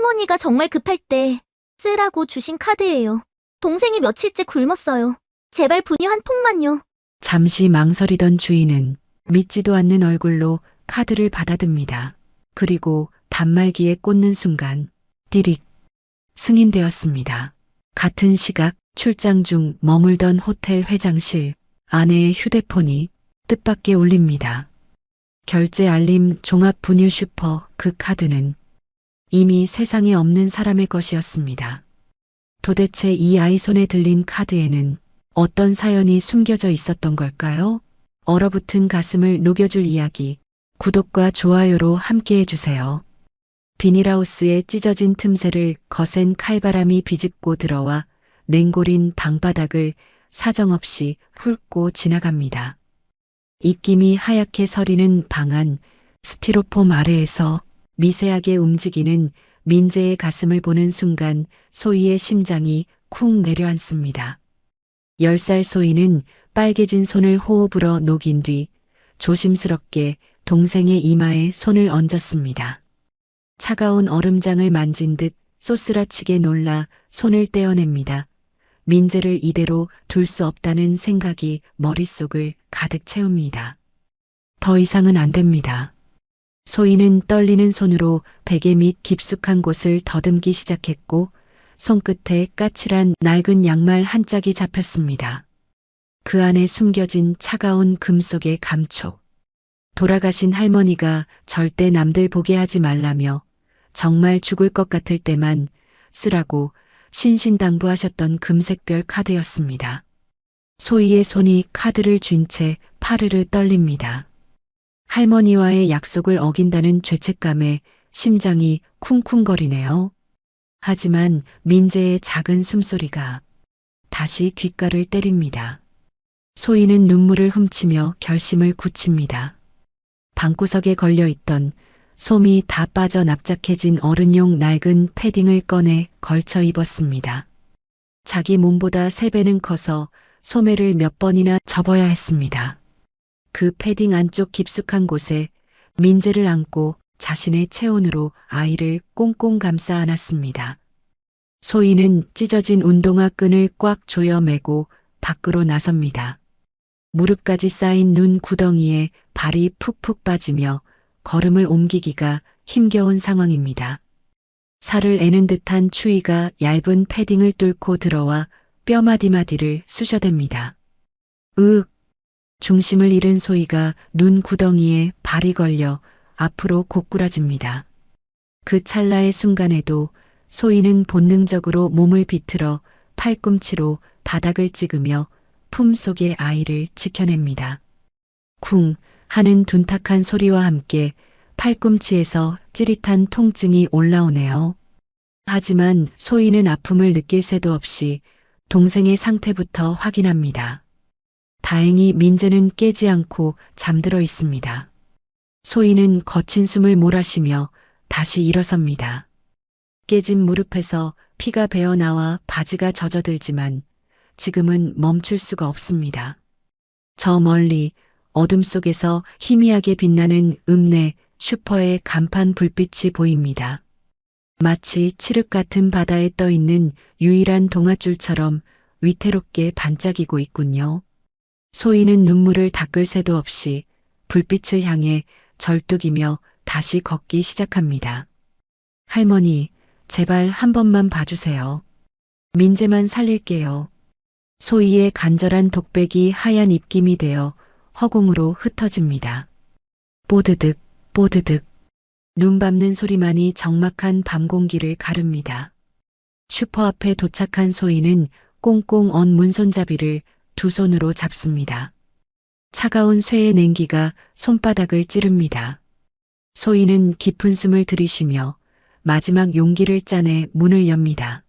할머니가 정말 급할 때 쓰라고 주신 카드예요. 동생이 며칠째 굶었어요. 제발 분유 한 통만요. 잠시 망설이던 주인은 믿지도 않는 얼굴로 카드를 받아듭니다. 그리고 단말기에 꽂는 순간 띠릭 승인되었습니다. 같은 시각 출장 중 머물던 호텔 회장실 아내의 휴대폰이 뜻밖의 울립니다. 결제 알림 종합 분유 슈퍼 그 카드는 이미 세상에 없는 사람의 것이었습니다. 도대체 이 아이 손에 들린 카드에는 어떤 사연이 숨겨져 있었던 걸까요? 얼어붙은 가슴을 녹여줄 이야기, 구독과 좋아요로 함께 해주세요. 비닐하우스의 찢어진 틈새를 거센 칼바람이 비집고 들어와 냉골인 방바닥을 사정없이 훑고 지나갑니다. 입김이 하얗게 서리는 방 안 스티로폼 아래에서 미세하게 움직이는 민재의 가슴을 보는 순간 소희의 심장이 쿵 내려앉습니다. 10살 소희는 빨개진 손을 호흡으로 녹인 뒤 조심스럽게 동생의 이마에 손을 얹었습니다. 차가운 얼음장을 만진 듯 쏘스라치게 놀라 손을 떼어냅니다. 민재를 이대로 둘 수 없다는 생각이 머릿속을 가득 채웁니다. 더 이상은 안 됩니다. 소희는 떨리는 손으로 베개 밑 깊숙한 곳을 더듬기 시작했고 손끝에 까칠한 낡은 양말 한 짝이 잡혔습니다. 그 안에 숨겨진 차가운 금속의 감촉. 돌아가신 할머니가 절대 남들 보게 하지 말라며 정말 죽을 것 같을 때만 쓰라고 신신당부하셨던 금색별 카드였습니다. 소희의 손이 카드를 쥔 채 파르르 떨립니다. 할머니와의 약속을 어긴다는 죄책감에 심장이 쿵쿵거리네요. 하지만 민재의 작은 숨소리가 다시 귓가를 때립니다. 소희는 눈물을 훔치며 결심을 굳힙니다. 방구석에 걸려있던 솜이 다 빠져 납작해진 어른용 낡은 패딩을 꺼내 걸쳐 입었습니다. 자기 몸보다 3배는 커서 소매를 몇 번이나 접어야 했습니다. 그 패딩 안쪽 깊숙한 곳에 민재를 안고 자신의 체온으로 아이를 꽁꽁 감싸 안았습니다. 소희는 찢어진 운동화 끈을 꽉 조여 매고 밖으로 나섭니다. 무릎까지 쌓인 눈 구덩이에 발이 푹푹 빠지며 걸음을 옮기기가 힘겨운 상황입니다. 살을 애는 듯한 추위가 얇은 패딩을 뚫고 들어와 뼈마디마디를 쑤셔댑니다. 으윽! 중심을 잃은 소희가 눈 구덩이에 발이 걸려 앞으로 고꾸라집니다. 그 찰나의 순간에도 소희는 본능적으로 몸을 비틀어 팔꿈치로 바닥을 찍으며 품속의 아이를 지켜냅니다. 쿵 하는 둔탁한 소리와 함께 팔꿈치에서 찌릿한 통증이 올라오네요. 하지만 소희는 아픔을 느낄 새도 없이 동생의 상태부터 확인합니다. 다행히 민재는 깨지 않고 잠들어 있습니다. 소희는 거친 숨을 몰아쉬며 다시 일어섭니다. 깨진 무릎에서 피가 배어나와 바지가 젖어들지만 지금은 멈출 수가 없습니다. 저 멀리 어둠 속에서 희미하게 빛나는 읍내 슈퍼의 간판 불빛이 보입니다. 마치 칠흑 같은 바다에 떠 있는 유일한 동아줄처럼 위태롭게 반짝이고 있군요. 소희는 눈물을 닦을 새도 없이 불빛을 향해 절뚝이며 다시 걷기 시작합니다. 할머니, 제발 한 번만 봐주세요. 민재만 살릴게요. 소희의 간절한 독백이 하얀 입김이 되어 허공으로 흩어집니다. 뽀드득, 뽀드득. 눈 밟는 소리만이 적막한 밤 공기를 가릅니다. 슈퍼 앞에 도착한 소희는 꽁꽁 언 문손잡이를 두 손으로 잡습니다. 차가운 쇠의 냉기가 손바닥을 찌릅니다. 소희는 깊은 숨을 들이쉬며 마지막 용기를 짜내 문을 엽니다.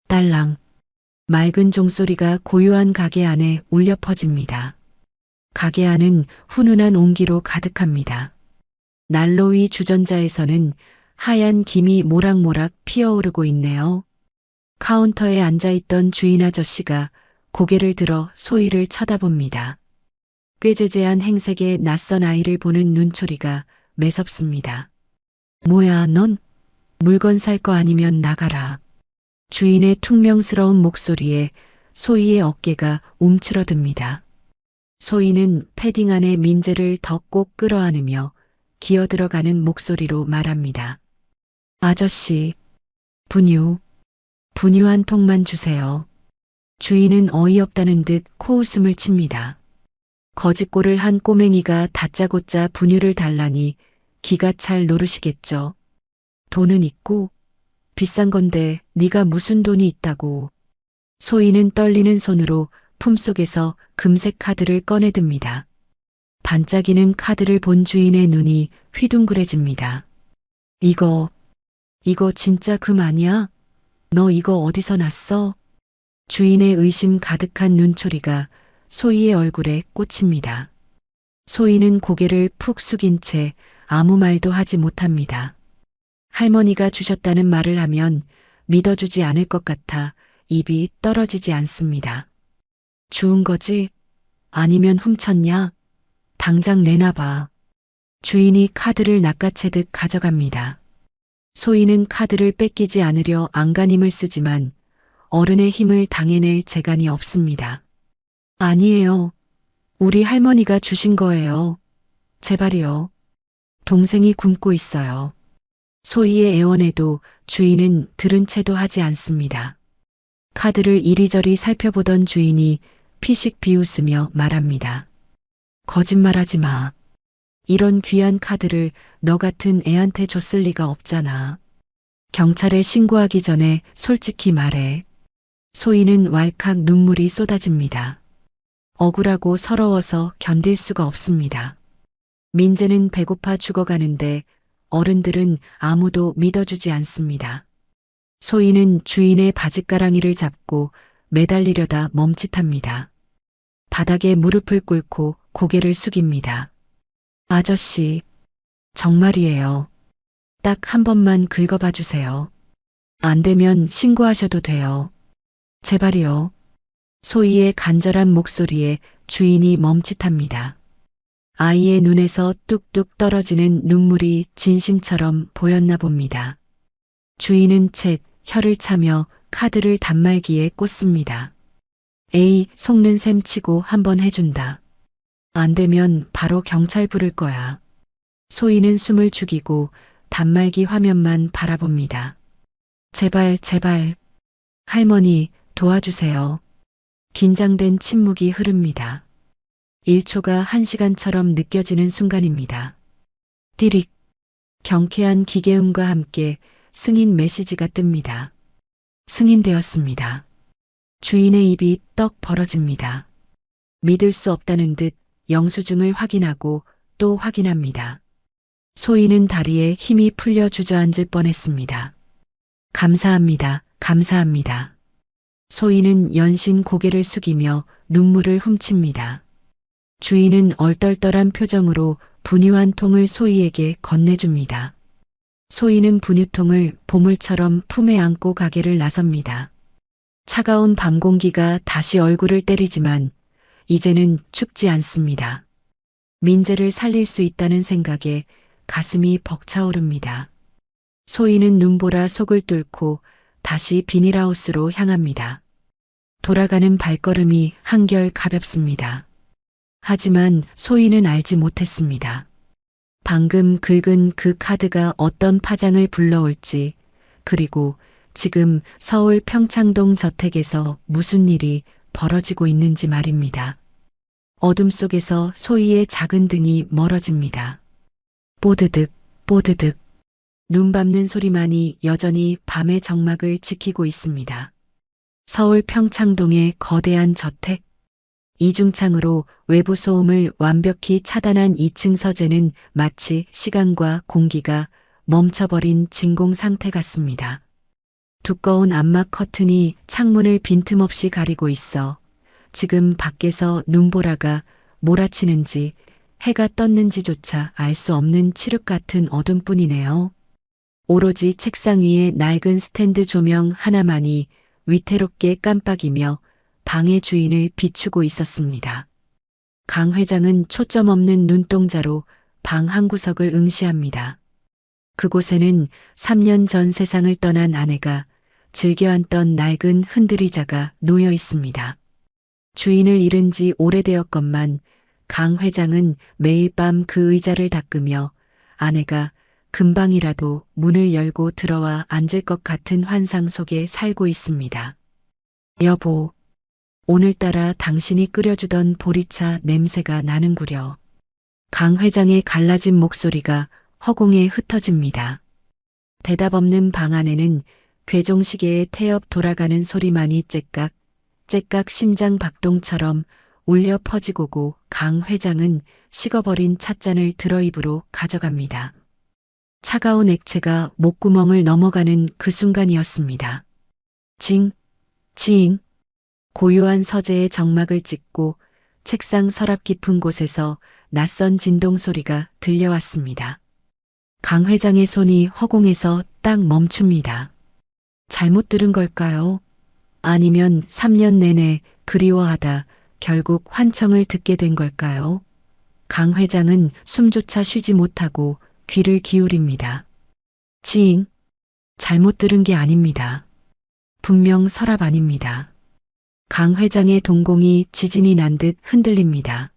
딸랑. 맑은 종소리가 고요한 가게 안에 울려 퍼집니다. 가게 안은 훈훈한 온기로 가득합니다. 난로 위 주전자에서는 하얀 김이 모락모락 피어오르고 있네요. 카운터에 앉아있던 주인 아저씨가 고개를 들어 소희를 쳐다봅니다. 꾀죄죄한 행색의 낯선 아이를 보는 눈초리가 매섭습니다. 뭐야, 넌? 물건 살 거 아니면 나가라. 주인의 퉁명스러운 목소리에 소희의 어깨가 움츠러듭니다. 소희는 패딩 안에 민재를 더 꼭 끌어안으며 기어들어가는 목소리로 말합니다. 아저씨, 분유 한 통만 주세요. 주인은 어이없다는 듯 코웃음을 칩니다. 거짓골을 한 꼬맹이가 다짜고짜 분유를 달라니 기가 찰 노릇이겠죠. 돈은 있고 비싼 건데 네가 무슨 돈이 있다고. 소희는 떨리는 손으로 품속에서 금색 카드를 꺼내듭니다. 반짝이는 카드를 본 주인의 눈이 휘둥그레집니다. 이거 진짜 금 아니야? 너 이거 어디서 났어? 주인의 의심 가득한 눈초리가 소희의 얼굴에 꽂힙니다. 소희는 고개를 푹 숙인 채 아무 말도 하지 못합니다. 할머니가 주셨다는 말을 하면 믿어주지 않을 것 같아 입이 떨어지지 않습니다. 주운 거지? 아니면 훔쳤냐? 당장 내놔봐. 주인이 카드를 낚아채듯 가져갑니다. 소희는 카드를 뺏기지 않으려 안간힘을 쓰지만 어른의 힘을 당해낼 재간이 없습니다. 아니에요. 우리 할머니가 주신 거예요. 제발이요. 동생이 굶고 있어요. 소희의 애원에도 주인은 들은 채도 하지 않습니다. 카드를 이리저리 살펴보던 주인이 피식 비웃으며 말합니다. 거짓말하지 마. 이런 귀한 카드를 너 같은 애한테 줬을 리가 없잖아. 경찰에 신고하기 전에 솔직히 말해. 소희는 왈칵 눈물이 쏟아집니다. 억울하고 서러워서 견딜 수가 없습니다. 민재는 배고파 죽어가는데 어른들은 아무도 믿어주지 않습니다. 소희는 주인의 바짓가랑이를 잡고 매달리려다 멈칫합니다. 바닥에 무릎을 꿇고 고개를 숙입니다. 아저씨, 정말이에요. 딱 한 번만 긁어봐 주세요. 안 되면 신고하셔도 돼요. 제발이요. 소희의 간절한 목소리에 주인이 멈칫합니다. 아이의 눈에서 뚝뚝 떨어지는 눈물이 진심처럼 보였나 봅니다. 주인은 채 혀를 차며 카드를 단말기에 꽂습니다. 에이, 속는 셈 치고 한번 해준다. 안 되면 바로 경찰 부를 거야. 소희는 숨을 죽이고 단말기 화면만 바라봅니다. 제발, 제발. 할머니, 도와주세요. 긴장된 침묵이 흐릅니다. 1초가 1시간처럼 느껴지는 순간입니다. 띠릭. 경쾌한 기계음과 함께 승인 메시지가 뜹니다. 승인되었습니다. 주인의 입이 떡 벌어집니다. 믿을 수 없다는 듯 영수증을 확인하고 또 확인합니다. 소희는 다리에 힘이 풀려 주저앉을 뻔했습니다. 감사합니다. 감사합니다. 소희는 연신 고개를 숙이며 눈물을 훔칩니다. 주인은 얼떨떨한 표정으로 분유 한 통을 소희에게 건네줍니다. 소희는 분유통을 보물처럼 품에 안고 가게를 나섭니다. 차가운 밤 공기가 다시 얼굴을 때리지만 이제는 춥지 않습니다. 민재를 살릴 수 있다는 생각에 가슴이 벅차오릅니다. 소희는 눈보라 속을 뚫고 다시 비닐하우스로 향합니다. 돌아가는 발걸음이 한결 가볍습니다. 하지만 소희는 알지 못했습니다. 방금 긁은 그 카드가 어떤 파장을 불러올지, 그리고 지금 서울 평창동 저택에서 무슨 일이 벌어지고 있는지 말입니다. 어둠 속에서 소희의 작은 등이 멀어집니다. 뽀드득, 뽀드득. 눈 밟는 소리만이 여전히 밤의 정막을 지키고 있습니다. 서울 평창동의 거대한 저택. 이중창으로 외부 소음을 완벽히 차단한 2층 서재는 마치 시간과 공기가 멈춰버린 진공 상태 같습니다. 두꺼운 암막 커튼이 창문을 빈틈없이 가리고 있어 지금 밖에서 눈보라가 몰아치는지 해가 떴는지조차 알 수 없는 칠흑 같은 어둠뿐이네요. 오로지 책상 위에 낡은 스탠드 조명 하나만이 위태롭게 깜빡이며 방의 주인을 비추고 있었습니다. 강 회장은 초점 없는 눈동자로 방 한 구석을 응시합니다. 그곳에는 3년 전 세상을 떠난 아내가 즐겨 앉던 낡은 흔들의자가 놓여 있습니다. 주인을 잃은 지 오래되었건만 강 회장은 매일 밤 그 의자를 닦으며 아내가 금방이라도 문을 열고 들어와 앉을 것 같은 환상 속에 살고 있습니다. 여보, 오늘따라 당신이 끓여주던 보리차 냄새가 나는구려. 강 회장의 갈라진 목소리가 허공에 흩어집니다. 대답 없는 방 안에는 괴종시계의 태엽 돌아가는 소리만이 째깍, 째깍 심장 박동처럼 울려 퍼지고고 강 회장은 식어버린 찻잔을 들어 입으로 가져갑니다. 차가운 액체가 목구멍을 넘어가는 그 순간이었습니다. 징, 징. 고요한 서재의 정막을 찍고 책상 서랍 깊은 곳에서 낯선 진동 소리가 들려왔습니다. 강 회장의 손이 허공에서 딱 멈춥니다. 잘못 들은 걸까요? 아니면 3년 내내 그리워하다 결국 환청을 듣게 된 걸까요? 강 회장은 숨조차 쉬지 못하고 귀를 기울입니다. 징, 잘못 들은 게 아닙니다. 분명 서랍 아닙니다. 강 회장의 동공이 지진이 난 듯 흔들립니다.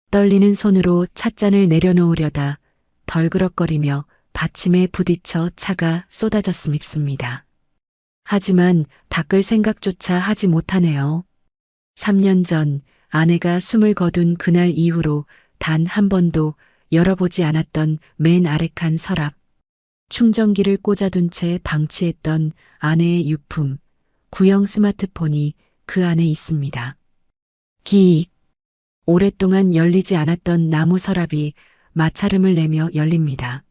떨리는 손으로 찻잔을 내려놓으려다 덜그럭거리며 받침에 부딪혀 차가 쏟아졌습니다. 하지만 닦을 생각조차 하지 못하네요. 3년 전 아내가 숨을 거둔 그날 이후로 단 한 번도 열어보지 않았던 맨 아래 칸 서랍. 충전기를 꽂아둔 채 방치했던 아내의 유품, 구형 스마트폰이 그 안에 있습니다. 기익. 오랫동안 열리지 않았던 나무 서랍이 마찰음을 내며 열립니다.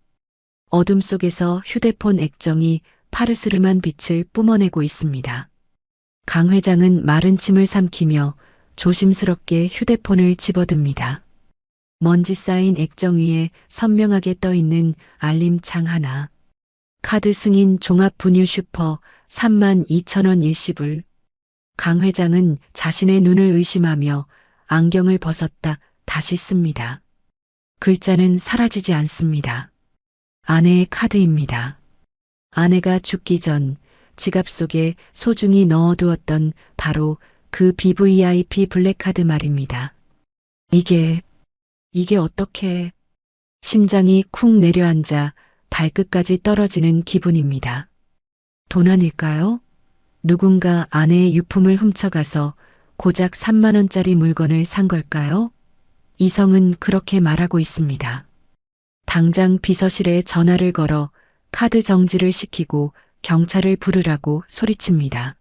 어둠 속에서 휴대폰 액정이 파르스름한 빛을 뿜어내고 있습니다. 강 회장은 마른 침을 삼키며 조심스럽게 휴대폰을 집어듭니다. 먼지 쌓인 액정 위에 선명하게 떠있는 알림창 하나. 카드 승인 종합 분유 슈퍼 32,000원 일시불. 강 회장은 자신의 눈을 의심하며 안경을 벗었다 다시 씁니다. 글자는 사라지지 않습니다. 아내의 카드입니다. 아내가 죽기 전 지갑 속에 소중히 넣어두었던 바로 그 BVIP 블랙카드 말입니다. 이게 어떻게... 심장이 쿵 내려앉아 발끝까지 떨어지는 기분입니다. 도난일까요? 누군가 아내의 유품을 훔쳐가서 고작 3만 원짜리 물건을 산 걸까요? 이성은 그렇게 말하고 있습니다. 당장 비서실에 전화를 걸어 카드 정지를 시키고 경찰을 부르라고 소리칩니다.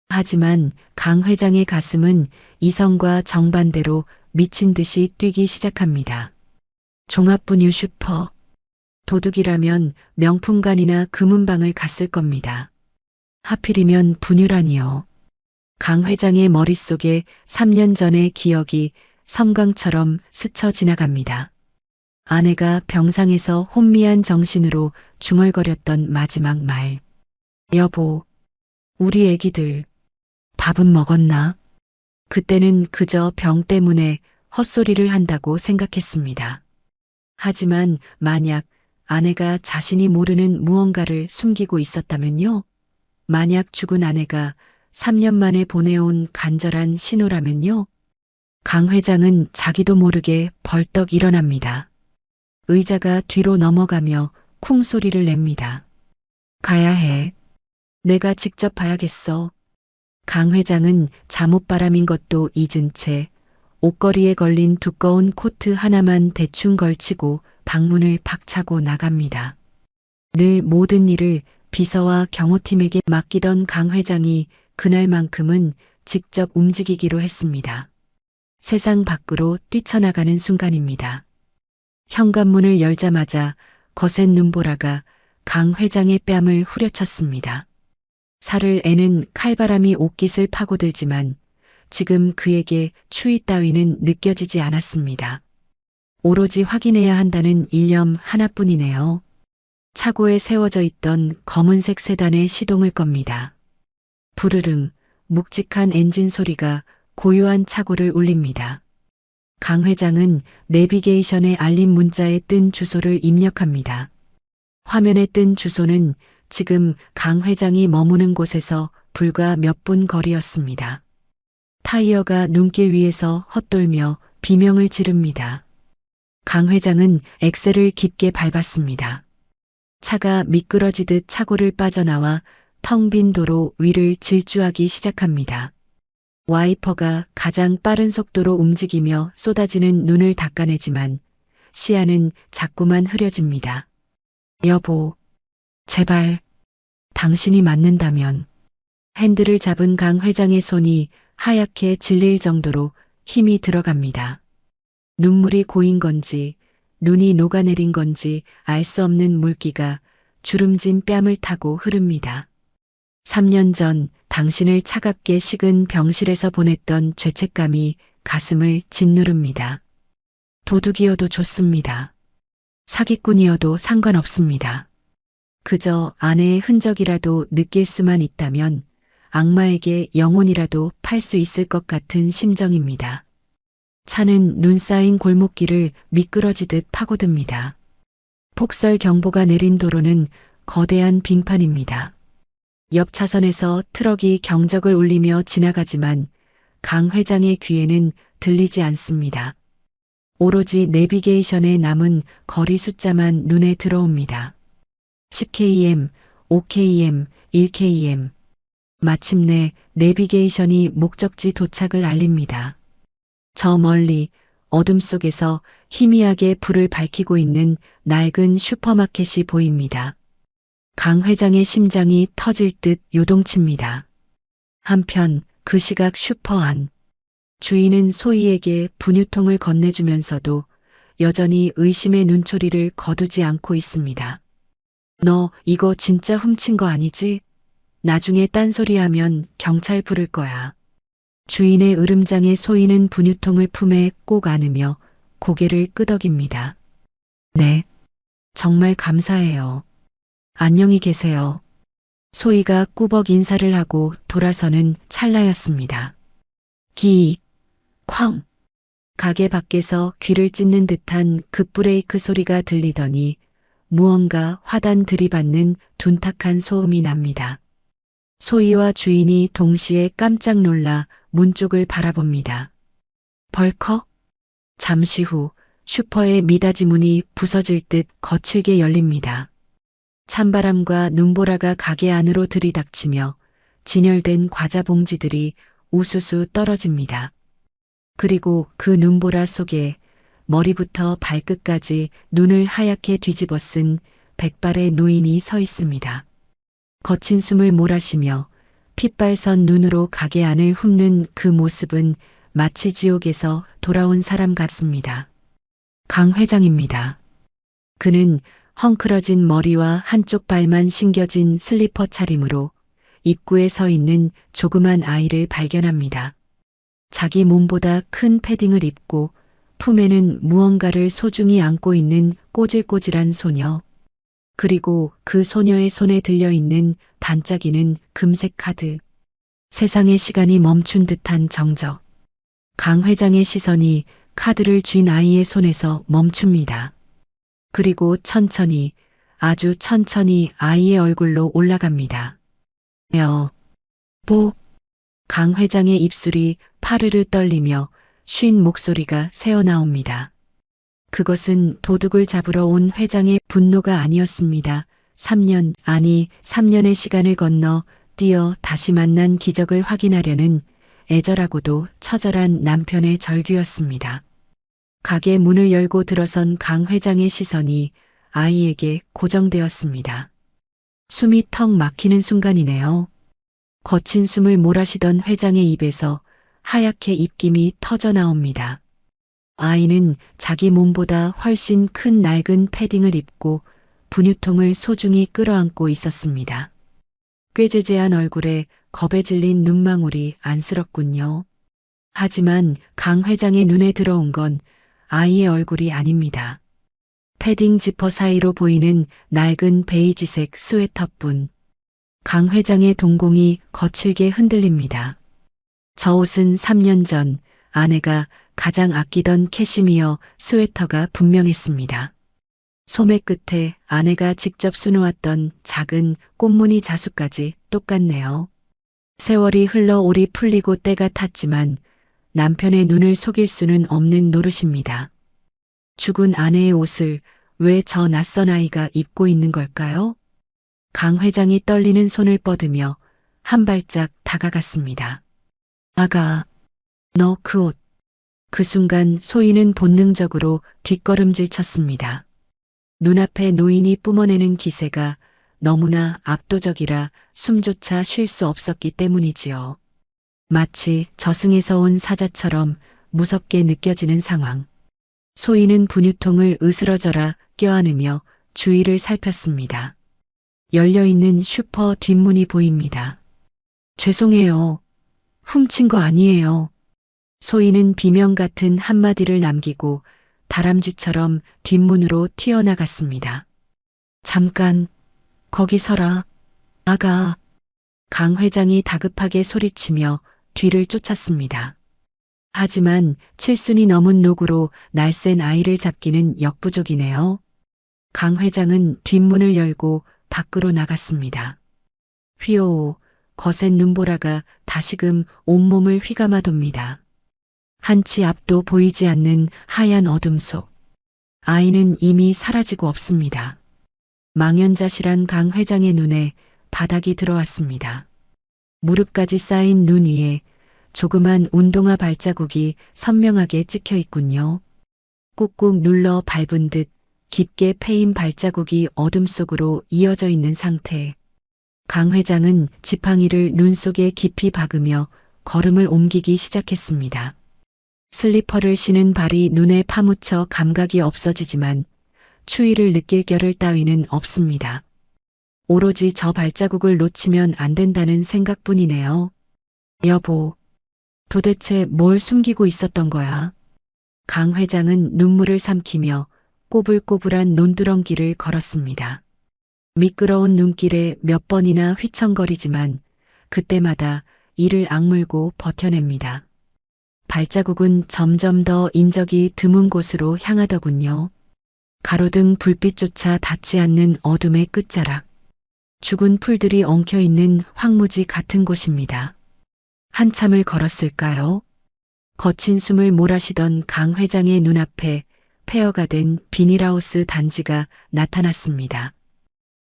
하지만 강 회장의 가슴은 이성과 정반대로 미친 듯이 뛰기 시작합니다. 종합분유 슈퍼. 도둑이라면 명품관이나 금은방을 갔을 겁니다. 하필이면 분유라니요. 강 회장의 머릿속에 3년 전의 기억이 섬광처럼 스쳐 지나갑니다. 아내가 병상에서 혼미한 정신으로 중얼거렸던 마지막 말. 여보, 우리 애기들 밥은 먹었나? 그때는 그저 병 때문에 헛소리를 한다고 생각했습니다. 하지만 만약 아내가 자신이 모르는 무언가를 숨기고 있었다면요? 만약 죽은 아내가 3년 만에 보내온 간절한 신호라면요? 강 회장은 자기도 모르게 벌떡 일어납니다. 의자가 뒤로 넘어가며 쿵 소리를 냅니다. 가야 해. 내가 직접 봐야겠어. 강 회장은 잠옷바람인 것도 잊은 채 옷걸이에 걸린 두꺼운 코트 하나만 대충 걸치고 방문을 박차고 나갑니다. 늘 모든 일을 비서와 경호팀에게 맡기던 강 회장이 그날만큼은 직접 움직이기로 했습니다. 세상 밖으로 뛰쳐나가는 순간입니다. 현관문을 열자마자 거센 눈보라가 강 회장의 뺨을 후려쳤습니다. 살을 애는 칼바람이 옷깃을 파고들지만 지금 그에게 추위 따위는 느껴지지 않았습니다. 오로지 확인해야 한다는 일념 하나뿐이네요. 차고에 세워져 있던 검은색 세단의 시동을 겁니다. 부르릉, 묵직한 엔진 소리가 고요한 차고를 울립니다. 강 회장은 내비게이션에 알림 문자에 뜬 주소를 입력합니다. 화면에 뜬 주소는 지금 강 회장이 머무는 곳에서 불과 몇 분 거리였습니다. 타이어가 눈길 위에서 헛돌며 비명을 지릅니다. 강 회장은 엑셀을 깊게 밟았습니다. 차가 미끄러지듯 차고를 빠져나와 텅 빈 도로 위를 질주하기 시작합니다. 와이퍼가 가장 빠른 속도로 움직이며 쏟아지는 눈을 닦아내지만 시야는 자꾸만 흐려집니다. 여보, 제발, 당신이 맞는다면. 핸들을 잡은 강 회장의 손이 하얗게 질릴 정도로 힘이 들어갑니다. 눈물이 고인 건지 눈이 녹아내린 건지 알 수 없는 물기가 주름진 뺨을 타고 흐릅니다. 3년 전 당신을 차갑게 식은 병실에서 보냈던 죄책감이 가슴을 짓누릅니다. 도둑이어도 좋습니다. 사기꾼이어도 상관없습니다. 그저 아내의 흔적이라도 느낄 수만 있다면 악마에게 영혼이라도 팔 수 있을 것 같은 심정입니다. 차는 눈 쌓인 골목길을 미끄러지듯 파고듭니다. 폭설 경보가 내린 도로는 거대한 빙판입니다. 옆 차선에서 트럭이 경적을 울리며 지나가지만 강 회장의 귀에는 들리지 않습니다. 오로지 내비게이션에 남은 거리 숫자만 눈에 들어옵니다. 10km, 5km, 1km. 마침내 내비게이션이 목적지 도착을 알립니다. 저 멀리 어둠 속에서 희미하게 불을 밝히고 있는 낡은 슈퍼마켓이 보입니다. 강 회장의 심장이 터질 듯 요동칩니다. 한편 그 시각 슈퍼 안. 주인은 소희에게 분유통을 건네주면서도 여전히 의심의 눈초리를 거두지 않고 있습니다. 너 이거 진짜 훔친 거 아니지? 나중에 딴소리하면 경찰 부를 거야. 주인의 으름장에 소희는 분유통을 품에 꼭 안으며 고개를 끄덕입니다. 네, 정말 감사해요. 안녕히 계세요. 소희가 꾸벅 인사를 하고 돌아서는 찰나였습니다. 쾅. 가게 밖에서 귀를 찢는 듯한 급브레이크 소리가 들리더니 무언가 화단 들이받는 둔탁한 소음이 납니다. 소희와 주인이 동시에 깜짝 놀라 문 쪽을 바라봅니다. 벌컥? 잠시 후 슈퍼의 미닫이 문이 부서질 듯 거칠게 열립니다. 찬바람과 눈보라가 가게 안으로 들이닥치며 진열된 과자 봉지들이 우수수 떨어집니다. 그리고 그 눈보라 속에 머리부터 발끝까지 눈을 하얗게 뒤집어 쓴 백발의 노인이 서 있습니다. 거친 숨을 몰아쉬며 핏발선 눈으로 가게 안을 훑는 그 모습은 마치 지옥에서 돌아온 사람 같습니다. 강 회장입니다. 그는 헝클어진 머리와 한쪽 발만 신겨진 슬리퍼 차림으로 입구에 서 있는 조그만 아이를 발견합니다. 자기 몸보다 큰 패딩을 입고 품에는 무언가를 소중히 안고 있는 꼬질꼬질한 소녀. 그리고 그 소녀의 손에 들려있는 반짝이는 금색 카드. 세상의 시간이 멈춘 듯한 정적. 강 회장의 시선이 카드를 쥔 아이의 손에서 멈춥니다. 그리고 천천히, 아주 천천히 아이의 얼굴로 올라갑니다. 강 회장의 입술이 파르르 떨리며 쉰 목소리가 새어나옵니다. 그것은 도둑을 잡으러 온 회장의 분노가 아니었습니다. 3년의 시간을 건너 뛰어 다시 만난 기적을 확인하려는 애절하고도 처절한 남편의 절규였습니다. 가게 문을 열고 들어선 강 회장의 시선이 아이에게 고정되었습니다. 숨이 턱 막히는 순간이네요. 거친 숨을 몰아쉬던 회장의 입에서 하얗게 입김이 터져 나옵니다. 아이는 자기 몸보다 훨씬 큰 낡은 패딩을 입고 분유통을 소중히 끌어안고 있었습니다. 꾀죄죄한 얼굴에 겁에 질린 눈망울이 안쓰럽군요. 하지만 강 회장의 눈에 들어온 건 아이의 얼굴이 아닙니다. 패딩 지퍼 사이로 보이는 낡은 베이지색 스웨터뿐. 강 회장의 동공이 거칠게 흔들립니다. 저 옷은 3년 전 아내가 가장 아끼던 캐시미어 스웨터가 분명했습니다. 소매 끝에 아내가 직접 수놓았던 작은 꽃무늬 자수까지 똑같네요. 세월이 흘러 올이 풀리고 때가 탔지만 남편의 눈을 속일 수는 없는 노릇입니다. 죽은 아내의 옷을 왜 저 낯선 아이가 입고 있는 걸까요? 강 회장이 떨리는 손을 뻗으며 한 발짝 다가갔습니다. 아가, 너 그 옷. 그 순간 소희는 본능적으로 뒷걸음질 쳤습니다. 눈앞에 노인이 뿜어내는 기세가 너무나 압도적이라 숨조차 쉴 수 없었기 때문이지요. 마치 저승에서 온 사자처럼 무섭게 느껴지는 상황. 소희는 분유통을 으스러져라 껴안으며 주위를 살폈습니다. 열려있는 슈퍼 뒷문이 보입니다. 죄송해요. 훔친 거 아니에요. 소희는 비명 같은 한마디를 남기고 다람쥐처럼 뒷문으로 튀어나갔습니다. 잠깐, 거기 서라. 아가. 강 회장이 다급하게 소리치며 뒤를 쫓았습니다. 하지만 7순이 넘은 노구로 날쌘 아이를 잡기는 역부족이네요. 강 회장은 뒷문을 열고 밖으로 나갔습니다. 휘오, 거센 눈보라가 다시금 온몸을 휘감아 돕니다. 한치 앞도 보이지 않는 하얀 어둠 속 아이는 이미 사라지고 없습니다. 망연자실한 강 회장의 눈에 바닥이 들어왔습니다. 무릎까지 쌓인 눈 위에 조그만 운동화 발자국이 선명하게 찍혀 있군요. 꾹꾹 눌러 밟은 듯 깊게 패인 발자국이 어둠 속으로 이어져 있는 상태. 강 회장은 지팡이를 눈 속에 깊이 박으며 걸음을 옮기기 시작했습니다. 슬리퍼를 신은 발이 눈에 파묻혀 감각이 없어지지만 추위를 느낄 겨를 따위는 없습니다. 오로지 저 발자국을 놓치면 안 된다는 생각뿐이네요. 여보, 도대체 뭘 숨기고 있었던 거야? 강 회장은 눈물을 삼키며 꼬불꼬불한 논두렁길을 걸었습니다. 미끄러운 눈길에 몇 번이나 휘청거리지만 그때마다 이를 악물고 버텨냅니다. 발자국은 점점 더 인적이 드문 곳으로 향하더군요. 가로등 불빛조차 닿지 않는 어둠의 끝자락. 죽은 풀들이 엉켜있는 황무지 같은 곳입니다. 한참을 걸었을까요? 거친 숨을 몰아쉬던 강 회장의 눈앞에 폐허가 된 비닐하우스 단지가 나타났습니다.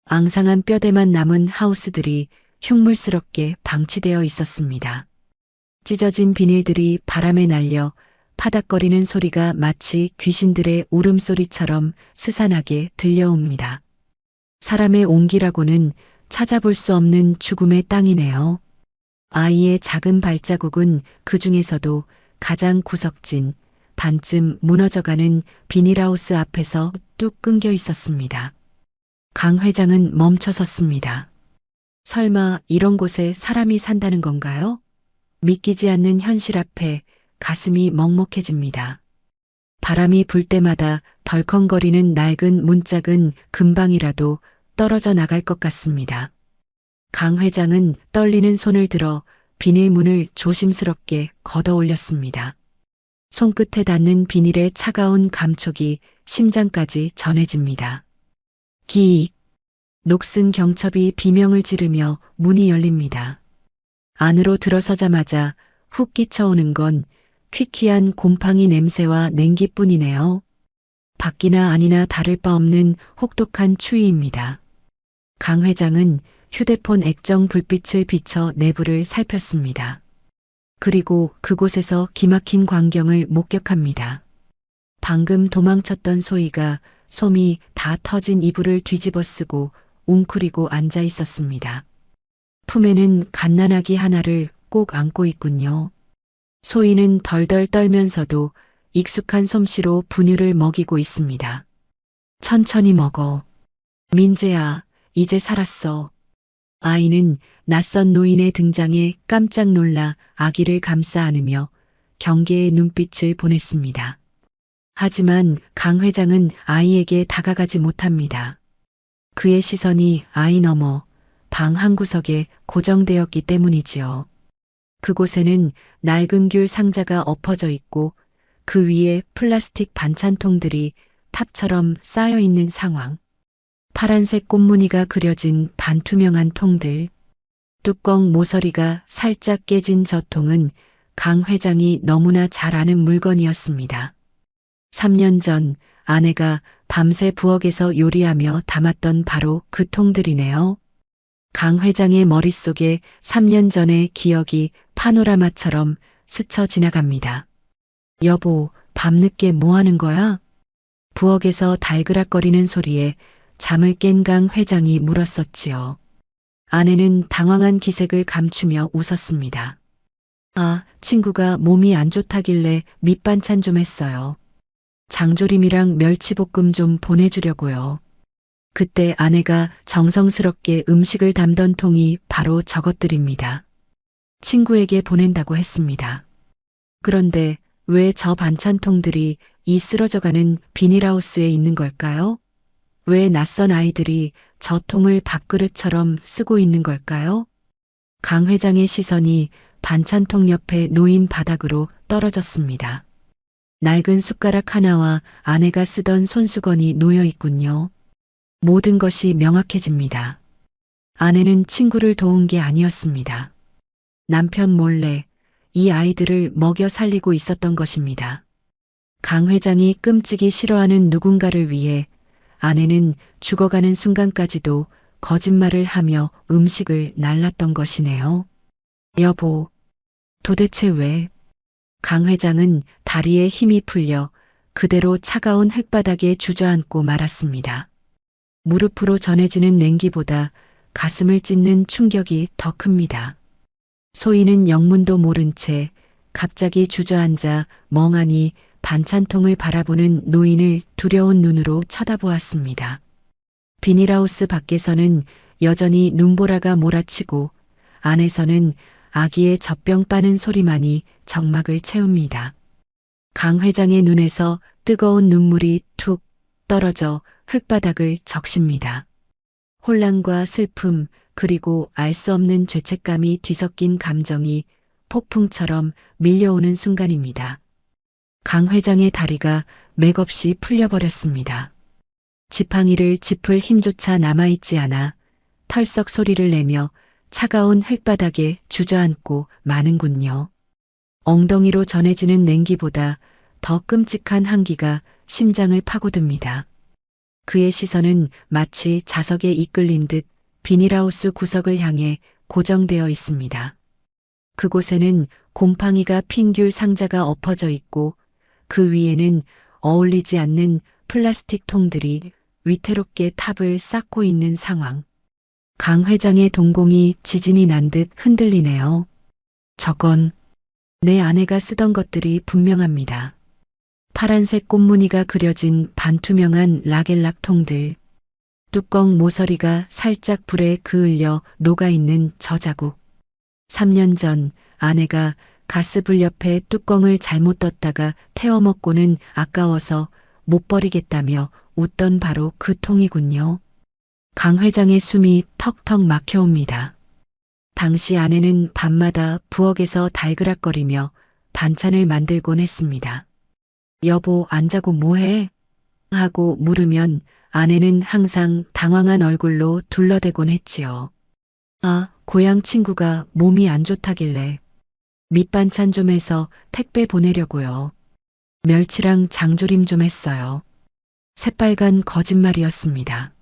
앙상한 뼈대만 남은 하우스들이 흉물스럽게 방치되어 있었습니다. 찢어진 비닐들이 바람에 날려 파닥거리는 소리가 마치 귀신들의 울음소리처럼 스산하게 들려옵니다. 사람의 온기라고는 찾아볼 수 없는 죽음의 땅이네요. 아이의 작은 발자국은 그 중에서도 가장 구석진 반쯤 무너져가는 비닐하우스 앞에서 뚝 끊겨 있었습니다. 강 회장은 멈춰섰습니다. 설마 이런 곳에 사람이 산다는 건가요? 믿기지 않는 현실 앞에 가슴이 먹먹해집니다. 바람이 불 때마다 덜컹거리는 낡은 문짝은 금방이라도 떨어져 나갈 것 같습니다. 강 회장은 떨리는 손을 들어 비닐문을 조심스럽게 걷어 올렸습니다. 손끝에 닿는 비닐의 차가운 감촉이 심장까지 전해집니다. 기익! 녹슨 경첩이 비명을 지르며 문이 열립니다. 안으로 들어서자마자 훅 끼쳐오는 건 퀴퀴한 곰팡이 냄새와 냉기뿐이네요. 밖이나 아니나 다를 바 없는 혹독한 추위입니다. 강 회장은 휴대폰 액정 불빛을 비춰 내부를 살폈습니다. 그리고 그곳에서 기막힌 광경을 목격합니다. 방금 도망쳤던 소희가 솜이 다 터진 이불을 뒤집어 쓰고 웅크리고 앉아 있었습니다. 품에는 갓난아기 하나를 꼭 안고 있군요. 소희는 덜덜 떨면서도 익숙한 솜씨로 분유를 먹이고 있습니다. 천천히 먹어. 민재야, 이제 살았어. 아이는 낯선 노인의 등장에 깜짝 놀라 아기를 감싸 안으며 경계의 눈빛을 보냈습니다. 하지만 강 회장은 아이에게 다가가지 못합니다. 그의 시선이 아이 너머 방 한 구석에 고정되었기 때문이지요. 그곳에는 낡은 귤 상자가 엎어져 있고 그 위에 플라스틱 반찬통들이 탑처럼 쌓여 있는 상황. 파란색 꽃무늬가 그려진 반투명한 통들. 뚜껑 모서리가 살짝 깨진 저 통은 강 회장이 너무나 잘 아는 물건이었습니다. 3년 전 아내가 밤새 부엌에서 요리하며 담았던 바로 그 통들이네요. 강 회장의 머릿속에 3년 전의 기억이 파노라마처럼 스쳐 지나갑니다. 여보, 밤늦게 뭐 하는 거야? 부엌에서 달그락거리는 소리에 잠을 깬 강 회장이 물었었지요. 아내는 당황한 기색을 감추며 웃었습니다. 아, 친구가 몸이 안 좋다길래 밑반찬 좀 했어요. 장조림이랑 멸치볶음 좀 보내주려고요. 그때 아내가 정성스럽게 음식을 담던 통이 바로 저것들입니다. 친구에게 보낸다고 했습니다. 그런데 왜 저 반찬통들이 이 쓰러져가는 비닐하우스에 있는 걸까요? 왜 낯선 아이들이 저 통을 밥그릇처럼 쓰고 있는 걸까요? 강 회장의 시선이 반찬통 옆에 놓인 바닥으로 떨어졌습니다. 낡은 숟가락 하나와 아내가 쓰던 손수건이 놓여 있군요. 모든 것이 명확해집니다. 아내는 친구를 도운 게 아니었습니다. 남편 몰래 이 아이들을 먹여 살리고 있었던 것입니다. 강 회장이 끔찍이 싫어하는 누군가를 위해 아내는 죽어가는 순간까지도 거짓말을 하며 음식을 날랐던 것이네요. 여보, 도대체 왜? 강 회장은 다리에 힘이 풀려 그대로 차가운 흙바닥에 주저앉고 말았습니다. 무릎으로 전해지는 냉기보다 가슴을 찢는 충격이 더 큽니다. 소희는 영문도 모른 채 갑자기 주저앉아 멍하니 반찬통을 바라보는 노인을 두려운 눈으로 쳐다보았습니다. 비닐하우스 밖에서는 여전히 눈보라가 몰아치고 안에서는 아기의 젖병 빠는 소리만이 정막을 채웁니다. 강 회장의 눈에서 뜨거운 눈물이 툭 떨어져 흙바닥을 적십니다. 혼란과 슬픔 그리고 알 수 없는 죄책감이 뒤섞인 감정이 폭풍처럼 밀려오는 순간입니다. 강 회장의 다리가 맥없이 풀려버렸습니다. 지팡이를 짚을 힘조차 남아있지 않아 털썩 소리를 내며 차가운 흙바닥에 주저앉고 마는군요. 엉덩이로 전해지는 냉기보다 더 끔찍한 한기가 심장을 파고듭니다. 그의 시선은 마치 자석에 이끌린 듯 비닐하우스 구석을 향해 고정되어 있습니다. 그곳에는 곰팡이가 핀 귤 상자가 엎어져 있고 그 위에는 어울리지 않는 플라스틱 통들이 위태롭게 탑을 쌓고 있는 상황. 강 회장의 동공이 지진이 난 듯 흔들리네요. 저건 내 아내가 쓰던 것들이 분명합니다. 파란색 꽃무늬가 그려진 반투명한 라겔락 통들. 뚜껑 모서리가 살짝 불에 그을려 녹아있는 저 자국. 3년 전 아내가 가스불 옆에 뚜껑을 잘못 떴다가 태워먹고는 아까워서 못 버리겠다며 웃던 바로 그 통이군요. 강 회장의 숨이 턱턱 막혀옵니다. 당시 아내는 밤마다 부엌에서 달그락거리며 반찬을 만들곤 했습니다. 여보, 안 자고 뭐해? 하고 물으면 아내는 항상 당황한 얼굴로 둘러대곤 했지요. 아, 고향 친구가 몸이 안 좋다길래 밑반찬 좀 해서 택배 보내려고요. 멸치랑 장조림 좀 했어요. 새빨간 거짓말이었습니다.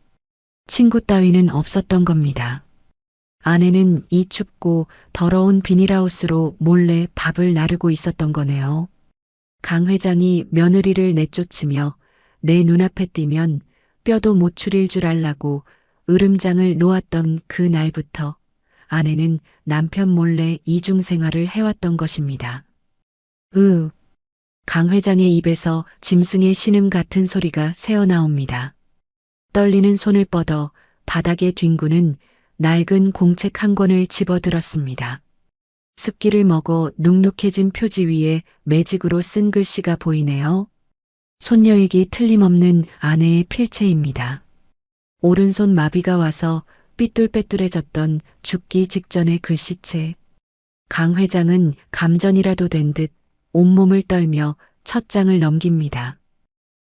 친구 따위는 없었던 겁니다. 아내는 이 춥고 더러운 비닐하우스로 몰래 밥을 나르고 있었던 거네요. 강 회장이 며느리를 내쫓으며 내 눈앞에 띄면 뼈도 못 추릴 줄 알라고 으름장을 놓았던 그 날부터 아내는 남편 몰래 이중생활을 해왔던 것입니다. 강 회장의 입에서 짐승의 신음 같은 소리가 새어나옵니다. 떨리는 손을 뻗어 바닥에 뒹구는 낡은 공책 한 권을 집어들었습니다. 습기를 먹어 눅눅해진 표지 위에 매직으로 쓴 글씨가 보이네요. 손녀익이 틀림없는 아내의 필체입니다. 오른손 마비가 와서 삐뚤빼뚤해졌던 죽기 직전의 글씨체. 강 회장은 감전이라도 된 듯 온몸을 떨며 첫 장을 넘깁니다.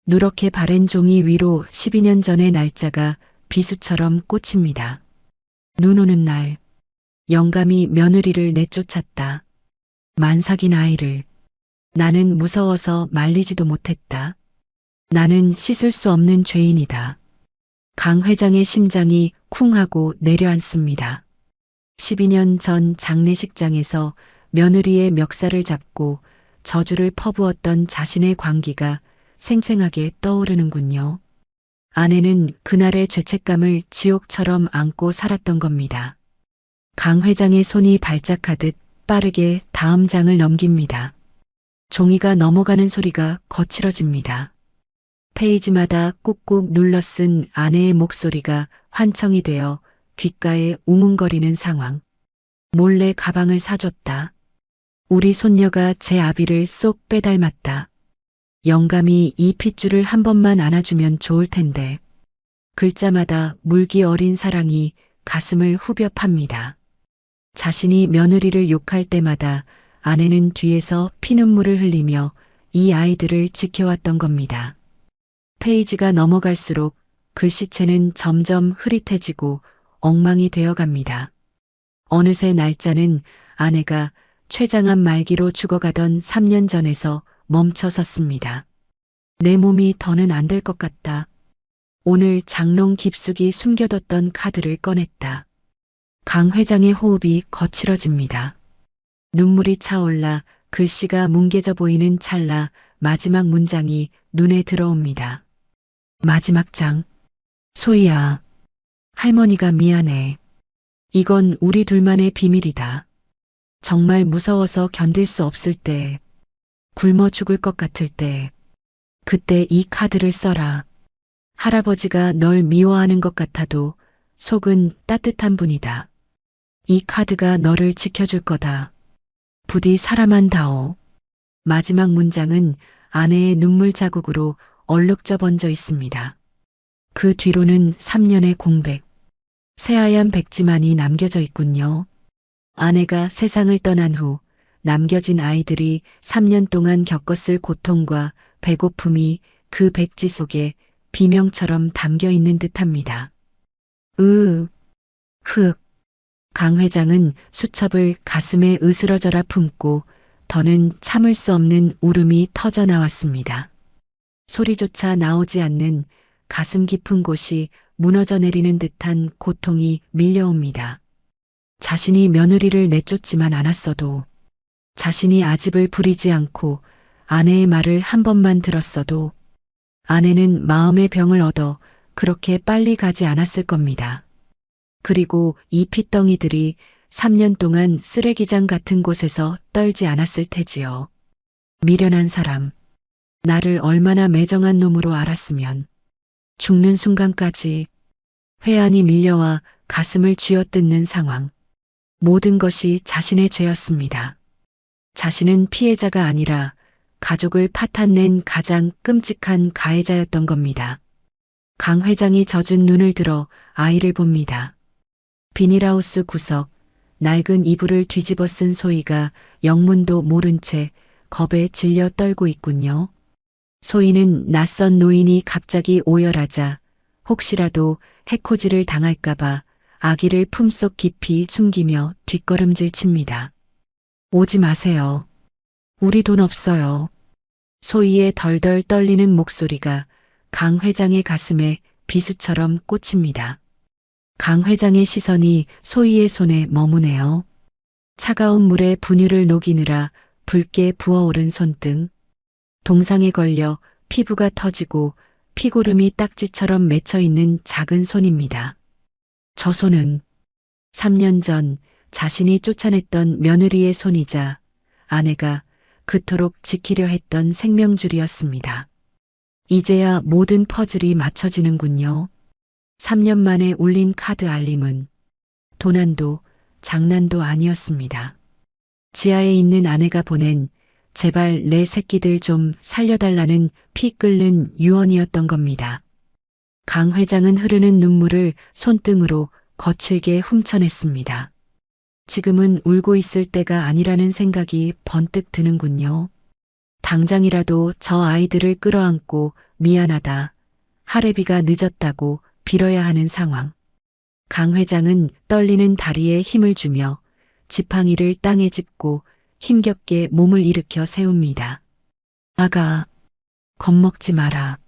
누렇게 바랜 종이 위로 12년 전의 날짜가 비수처럼 꽂힙니다. 눈 오는 날, 영감이 며느리를 내쫓았다. 만삭인 아이를. 나는 무서워서 말리지도 못했다. 나는 씻을 수 없는 죄인이다. 강 회장의 심장이 쿵 하고 내려앉습니다. 12년 전 장례식장에서 며느리의 멱살을 잡고 저주를 퍼부었던 자신의 광기가 생생하게 떠오르는군요. 아내는 그날의 죄책감을 지옥처럼 안고 살았던 겁니다. 강 회장의 손이 발작하듯 빠르게 다음 장을 넘깁니다. 종이가 넘어가는 소리가 거칠어집니다. 페이지마다 꾹꾹 눌러 쓴 아내의 목소리가 환청이 되어 귓가에 웅웅거리는 상황. 몰래 가방을 사줬다. 우리 손녀가 제 아비를 쏙 빼닮았다. 영감이 이 핏줄을 한 번만 안아주면 좋을 텐데. 글자마다 물기 어린 사랑이 가슴을 후벼 팝니다. 자신이 며느리를 욕할 때마다 아내는 뒤에서 피눈물을 흘리며 이 아이들을 지켜왔던 겁니다. 페이지가 넘어갈수록 글씨체는 점점 흐릿해지고 엉망이 되어갑니다. 어느새 날짜는 아내가 췌장암 말기로 죽어가던 3년 전에서 멈춰 섰습니다. 내 몸이 더는 안 될 것 같다. 오늘 장롱 깊숙이 숨겨뒀던 카드를 꺼냈다. 강 회장의 호흡이 거칠어집니다. 눈물이 차올라 글씨가 뭉개져 보이는 찰나 마지막 문장이 눈에 들어옵니다. 마지막 장. 소희야. 할머니가 미안해. 이건 우리 둘만의 비밀이다. 정말 무서워서 견딜 수 없을 때, 굶어 죽을 것 같을 때, 그때 이 카드를 써라. 할아버지가 널 미워하는 것 같아도 속은 따뜻한 분이다. 이 카드가 너를 지켜줄 거다. 부디 사람한다오. 마지막 문장은 아내의 눈물 자국으로 얼룩져 번져 있습니다. 그 뒤로는 3년의 공백, 새하얀 백지만이 남겨져 있군요. 아내가 세상을 떠난 후 남겨진 아이들이 3년 동안 겪었을 고통과 배고픔이 그 백지 속에 비명처럼 담겨 있는 듯합니다. 흑. 강 회장은 수첩을 가슴에 으스러져라 품고 더는 참을 수 없는 울음이 터져 나왔습니다. 소리조차 나오지 않는 가슴 깊은 곳이 무너져 내리는 듯한 고통이 밀려옵니다. 자신이 며느리를 내쫓지만 않았어도, 자신이 아집을 부리지 않고 아내의 말을 한 번만 들었어도 아내는 마음의 병을 얻어 그렇게 빨리 가지 않았을 겁니다. 그리고 이 핏덩이들이 3년 동안 쓰레기장 같은 곳에서 떨지 않았을 테지요. 미련한 사람, 나를 얼마나 매정한 놈으로 알았으면. 죽는 순간까지 회한이 밀려와 가슴을 쥐어뜯는 상황. 모든 것이 자신의 죄였습니다. 자신은 피해자가 아니라 가족을 파탄낸 가장 끔찍한 가해자였던 겁니다. 강 회장이 젖은 눈을 들어 아이를 봅니다. 비닐하우스 구석, 낡은 이불을 뒤집어 쓴 소희가 영문도 모른 채 겁에 질려 떨고 있군요. 소희는 낯선 노인이 갑자기 오열하자 혹시라도 해코지를 당할까봐 아기를 품속 깊이 숨기며 뒷걸음질 칩니다. 오지 마세요. 우리 돈 없어요. 소희의 덜덜 떨리는 목소리가 강 회장의 가슴에 비수처럼 꽂힙니다. 강 회장의 시선이 소희의 손에 머무네요. 차가운 물에 분유를 녹이느라 붉게 부어오른 손등. 동상에 걸려 피부가 터지고 피고름이 딱지처럼 맺혀있는 작은 손입니다. 저 손은 3년 전 자신이 쫓아냈던 며느리의 손이자 아내가 그토록 지키려 했던 생명줄이었습니다. 이제야 모든 퍼즐이 맞춰지는군요. 3년 만에 울린 카드 알림은 도난도 장난도 아니었습니다. 지하에 있는 아내가 보낸 제발 내 새끼들 좀 살려달라는 피 끓는 유언이었던 겁니다. 강 회장은 흐르는 눈물을 손등으로 거칠게 훔쳐냈습니다. 지금은 울고 있을 때가 아니라는 생각이 번뜩 드는군요. 당장이라도 저 아이들을 끌어안고 미안하다. 할애비가 늦었다고 빌어야 하는 상황. 강 회장은 떨리는 다리에 힘을 주며 지팡이를 땅에 짚고 힘겹게 몸을 일으켜 세웁니다. 아가, 겁먹지 마라.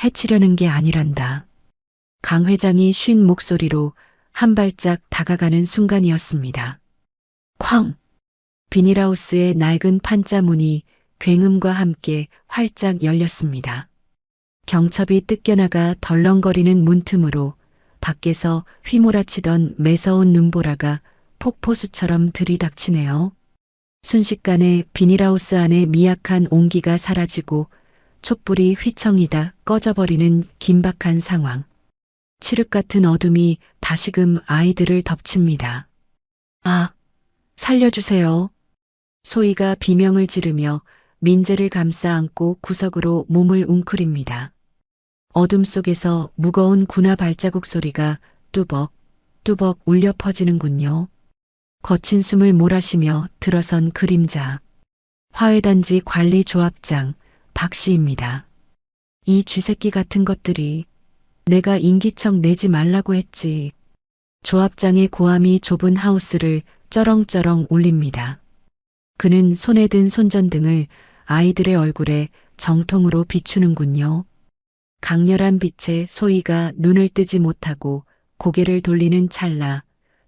해치려는 게 아니란다. 강 회장이 쉰 목소리로 한 발짝 다가가는 순간이었습니다. 쾅! 비닐하우스의 낡은 판자문이 굉음과 함께 활짝 열렸습니다. 경첩이 뜯겨나가 덜렁거리는 문틈으로 밖에서 휘몰아치던 매서운 눈보라가 폭포수처럼 들이닥치네요. 순식간에 비닐하우스 안에 미약한 온기가 사라지고 촛불이 휘청이다 꺼져버리는 긴박한 상황. 칠흑 같은 어둠이 다시금 아이들을 덮칩니다. 아, 살려주세요. 소희가 비명을 지르며 민재를 감싸 안고 구석으로 몸을 웅크립니다. 어둠 속에서 무거운 군화 발자국 소리가 뚜벅, 뚜벅 울려 퍼지는군요. 거친 숨을 몰아쉬며 들어선 그림자. 화훼단지 관리조합장 박씨입니다. 이 쥐새끼 같은 것들이 내가 인기척 내지 말라고 했지. 조합장의 고함이 좁은 하우스를 쩌렁쩌렁 울립니다. 그는 손에 든 손전등을 아이들의 얼굴에 정통으로 비추는군요. 강렬한 빛에 소희가 눈을 뜨지 못하고 고개를 돌리는 찰나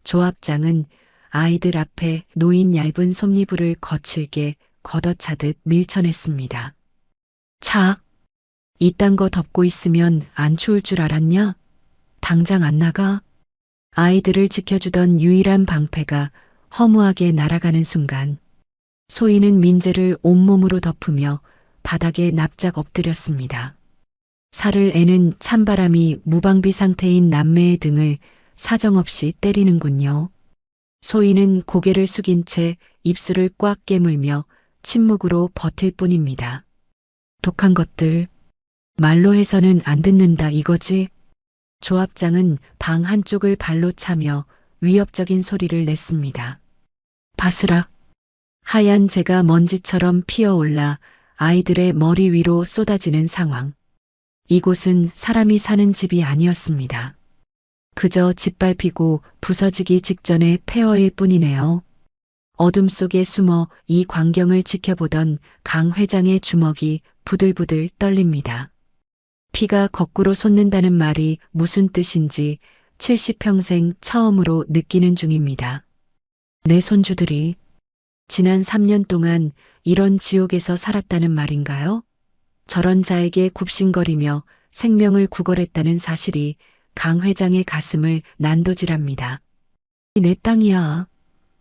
조합장은 아이들 앞에 놓인 얇은 솜니부를 거칠게 걷어차듯 밀쳐냈습니다. 차, 이딴 거 덮고 있으면 안 추울 줄 알았냐? 당장 안 나가? 아이들을 지켜주던 유일한 방패가 허무하게 날아가는 순간 소희는 민재를 온몸으로 덮으며 바닥에 납작 엎드렸습니다. 살을 애는 찬바람이 무방비 상태인 남매의 등을 사정없이 때리는군요. 소희는 고개를 숙인 채 입술을 꽉 깨물며 침묵으로 버틸 뿐입니다. 독한 것들, 말로 해서는 안 듣는다 이거지? 조합장은 방 한쪽을 발로 차며 위협적인 소리를 냈습니다. 바스락. 하얀 재가 먼지처럼 피어올라 아이들의 머리 위로 쏟아지는 상황. 이곳은 사람이 사는 집이 아니었습니다. 그저 짓밟히고 부서지기 직전의 폐허일 뿐이네요. 어둠 속에 숨어 이 광경을 지켜보던 강 회장의 주먹이 부들부들 떨립니다. 피가 거꾸로 솟는다는 말이 무슨 뜻인지 70평생 처음으로 느끼는 중입니다. 내 손주들이 지난 3년 동안 이런 지옥에서 살았다는 말인가요? 저런 자에게 굽신거리며 생명을 구걸했다는 사실이 강 회장의 가슴을 난도질합니다. 내 땅이야.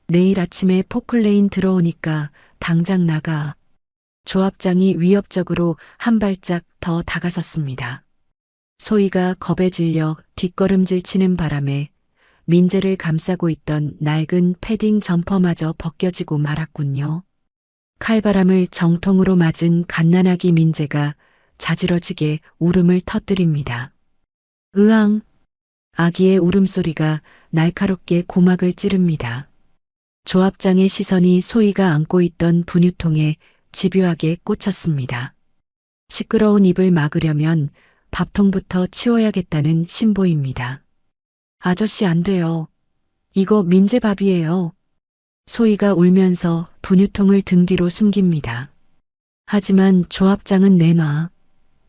내일 아침에 포클레인 들어오니까 당장 나가. 조합장이 위협적으로 한 발짝 더 다가섰습니다. 소희가 겁에 질려 뒷걸음질 치는 바람에 민재를 감싸고 있던 낡은 패딩 점퍼마저 벗겨지고 말았군요. 칼바람을 정통으로 맞은 갓난아기 민재가 자지러지게 울음을 터뜨립니다. 으앙! 아기의 울음소리가 날카롭게 고막을 찌릅니다. 조합장의 시선이 소희가 안고 있던 분유통에 집요하게 꽂혔습니다. 시끄러운 입을 막으려면 밥통부터 치워야겠다는 신보입니다. 아저씨 안 돼요. 이거 민재 밥이에요. 소희가 울면서 분유통을 등 뒤로 숨깁니다. 하지만 조합장은 내놔.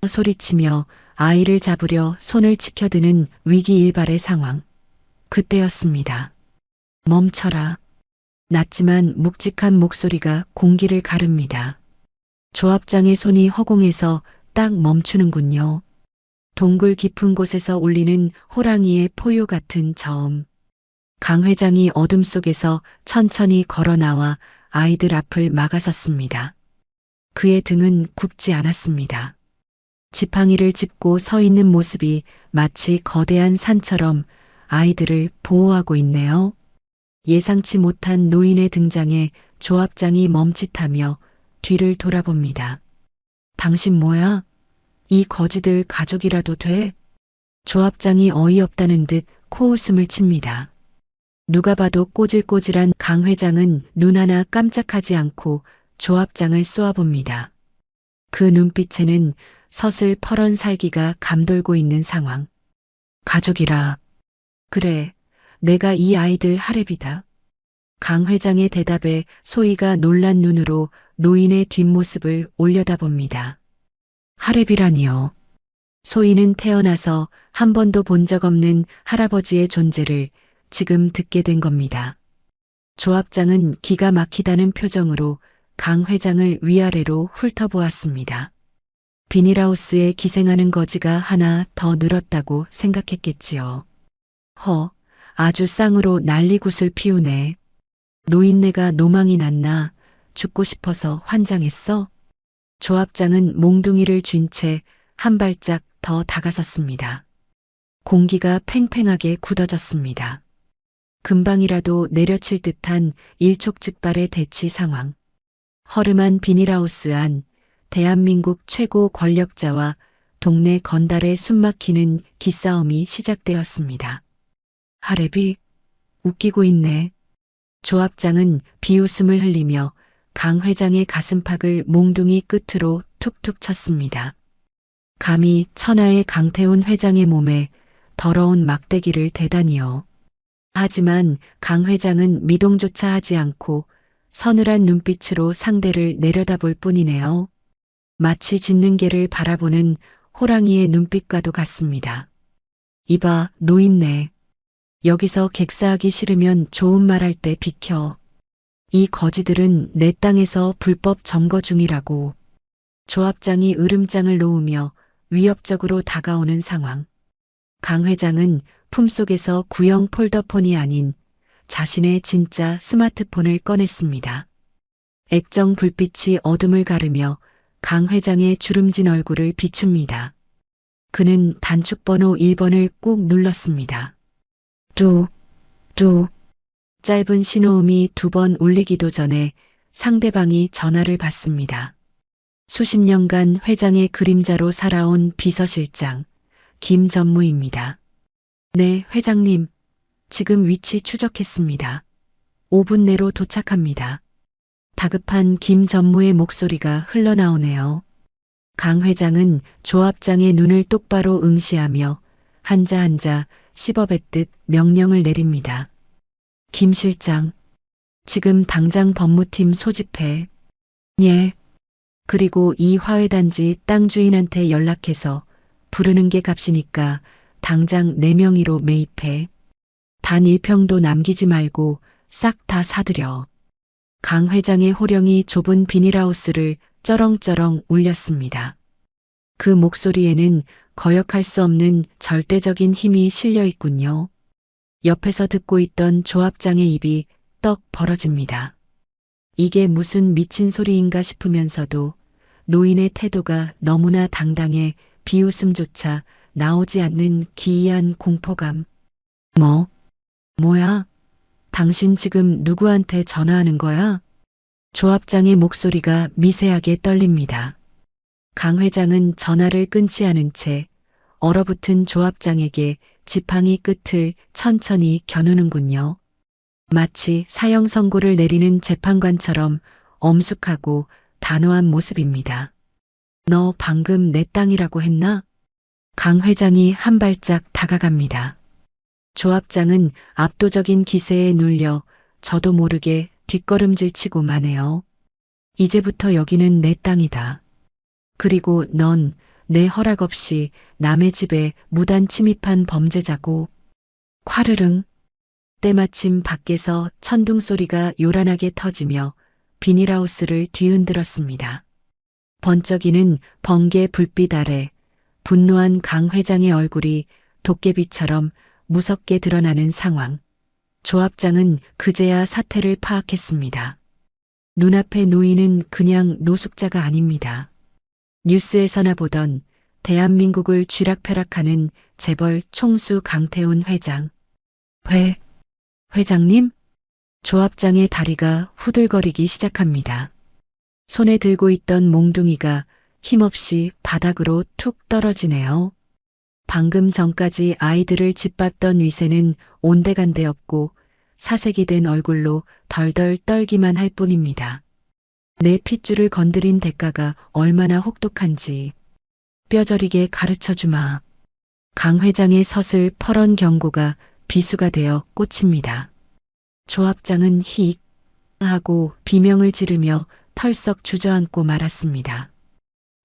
소리치며 아이를 잡으려 손을 치켜드는 위기일발의 상황. 그때였습니다. 멈춰라. 낮지만 묵직한 목소리가 공기를 가릅니다. 조합장의 손이 허공에서 딱 멈추는군요. 동굴 깊은 곳에서 울리는 호랑이의 포효 같은 저음. 강 회장이 어둠 속에서 천천히 걸어 나와 아이들 앞을 막아섰습니다. 그의 등은 굽지 않았습니다. 지팡이를 짚고 서 있는 모습이 마치 거대한 산처럼 아이들을 보호하고 있네요. 예상치 못한 노인의 등장에 조합장이 멈칫하며 뒤를 돌아봅니다. 당신 뭐야? 이 거지들 가족이라도 돼? 조합장이 어이없다는 듯 코웃음을 칩니다. 누가 봐도 꼬질꼬질한 강 회장은 눈 하나 깜짝하지 않고 조합장을 쏘아봅니다. 그 눈빛에는 서슬 퍼런 살기가 감돌고 있는 상황. 가족이라. 그래, 내가 이 아이들 하랩이다. 강 회장의 대답에 소희가 놀란 눈으로 노인의 뒷모습을 올려다봅니다. 하랩이라니요. 소희는 태어나서 한 번도 본 적 없는 할아버지의 존재를 지금 듣게 된 겁니다. 조합장은 기가 막히다는 표정으로 강 회장을 위아래로 훑어보았습니다. 비닐하우스에 기생하는 거지가 하나 더 늘었다고 생각했겠지요. 아주 쌍으로 난리굿을 피우네. 노인네가 노망이 났나, 죽고 싶어서 환장했어? 조합장은 몽둥이를 쥔 채 한 발짝 더 다가섰습니다. 공기가 팽팽하게 굳어졌습니다. 금방이라도 내려칠 듯한 일촉즉발의 대치 상황. 허름한 비닐하우스 안, 대한민국 최고 권력자와 동네 건달의 숨막히는 기싸움이 시작되었습니다. 하랩이 웃기고 있네. 조합장은 비웃음을 흘리며 강 회장의 가슴팍을 몽둥이 끝으로 툭툭 쳤습니다. 감히 천하의 강태훈 회장의 몸에 더러운 막대기를 대다니요. 하지만 강 회장은 미동조차 하지 않고 서늘한 눈빛으로 상대를 내려다볼 뿐이네요. 마치 짖는 개를 바라보는 호랑이의 눈빛과도 같습니다. 이봐, 노인네. 여기서 객사하기 싫으면 좋은 말 할 때 비켜. 이 거지들은 내 땅에서 불법 점거 중이라고. 조합장이 으름장을 놓으며 위협적으로 다가오는 상황. 강 회장은 품속에서 구형 폴더폰이 아닌 자신의 진짜 스마트폰을 꺼냈습니다. 액정 불빛이 어둠을 가르며 강 회장의 주름진 얼굴을 비춥니다. 그는 단축번호 1번을 꾹 눌렀습니다. 짧은 신호음이 2번 울리기도 전에 상대방이 전화를 받습니다. 수십 년간 회장의 그림자로 살아온 비서실장 김전무입니다. 네, 회장님. 지금 위치 추적했습니다. 5분 내로 도착합니다. 다급한 김전무의 목소리가 흘러나오네요. 강 회장은 조합장의 눈을 똑바로 응시하며 한자 씹어뱉듯 명령을 내립니다. 김 실장, 지금 당장 법무팀 소집해. 예. 그리고 이 화훼단지 땅 주인한테 연락해서 부르는 게 값이니까 당장 4명이로 매입해. 단 1평도 남기지 말고 싹 다 사들여. 강 회장의 호령이 좁은 비닐하우스를 쩌렁쩌렁 울렸습니다. 그 목소리에는 거역할 수 없는 절대적인 힘이 실려 있군요. 옆에서 듣고 있던 조합장의 입이 떡 벌어집니다. 이게 무슨 미친 소리인가 싶으면서도 노인의 태도가 너무나 당당해 비웃음조차 나오지 않는 기이한 공포감. 뭐야? 당신 지금 누구한테 전화하는 거야? 조합장의 목소리가 미세하게 떨립니다. 강 회장은 전화를 끊지 않은 채 얼어붙은 조합장에게 지팡이 끝을 천천히 겨누는군요. 마치 사형 선고를 내리는 재판관처럼 엄숙하고 단호한 모습입니다. 너 방금 내 땅이라고 했나? 강 회장이 한 발짝 다가갑니다. 조합장은 압도적인 기세에 눌려 저도 모르게 뒷걸음질 치고 마네요. 이제부터 여기는 내 땅이다. 그리고 넌 내 허락 없이 남의 집에 무단 침입한 범죄자고. 콰르릉. 때마침 밖에서 천둥 소리가 요란하게 터지며 비닐하우스를 뒤흔들었습니다. 번쩍이는 번개 불빛 아래 분노한 강 회장의 얼굴이 도깨비처럼 무섭게 드러나는 상황. 조합장은 그제야 사태를 파악했습니다. 눈앞의 노인은 그냥 노숙자가 아닙니다. 뉴스에서나 보던 대한민국을 쥐락펴락하는 재벌 총수 강태훈 회장. 회장님? 조합장의 다리가 후들거리기 시작합니다. 손에 들고 있던 몽둥이가 힘없이 바닥으로 툭 떨어지네요. 방금 전까지 아이들을 짓밟던 위세는 온데간데 없고 사색이 된 얼굴로 덜덜 떨기만 할 뿐입니다. 내 핏줄을 건드린 대가가 얼마나 혹독한지. 뼈저리게 가르쳐주마. 강 회장의 서슬 퍼런 경고가 비수가 되어 꽂힙니다. 조합장은 히 하고 비명을 지르며 털썩 주저앉고 말았습니다.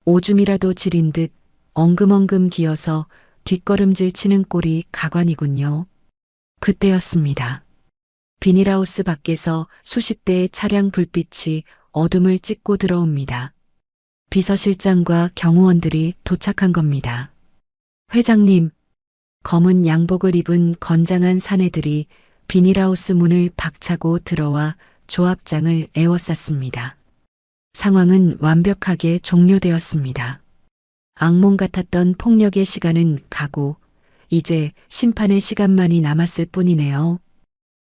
오줌이라도 지린 듯 엉금엉금 기어서 뒷걸음질 치는 꼴이 가관이군요. 그때였습니다. 비닐하우스 밖에서 수십 대의 차량 불빛이 어둠을 찍고 들어옵니다. 비서실장과 경호원들이 도착한 겁니다. 회장님, 검은 양복을 입은 건장한 사내들이 비닐하우스 문을 박차고 들어와 조합장을 에워쌌습니다. 상황은 완벽하게 종료되었습니다. 악몽 같았던 폭력의 시간은 가고 이제 심판의 시간만이 남았을 뿐이네요.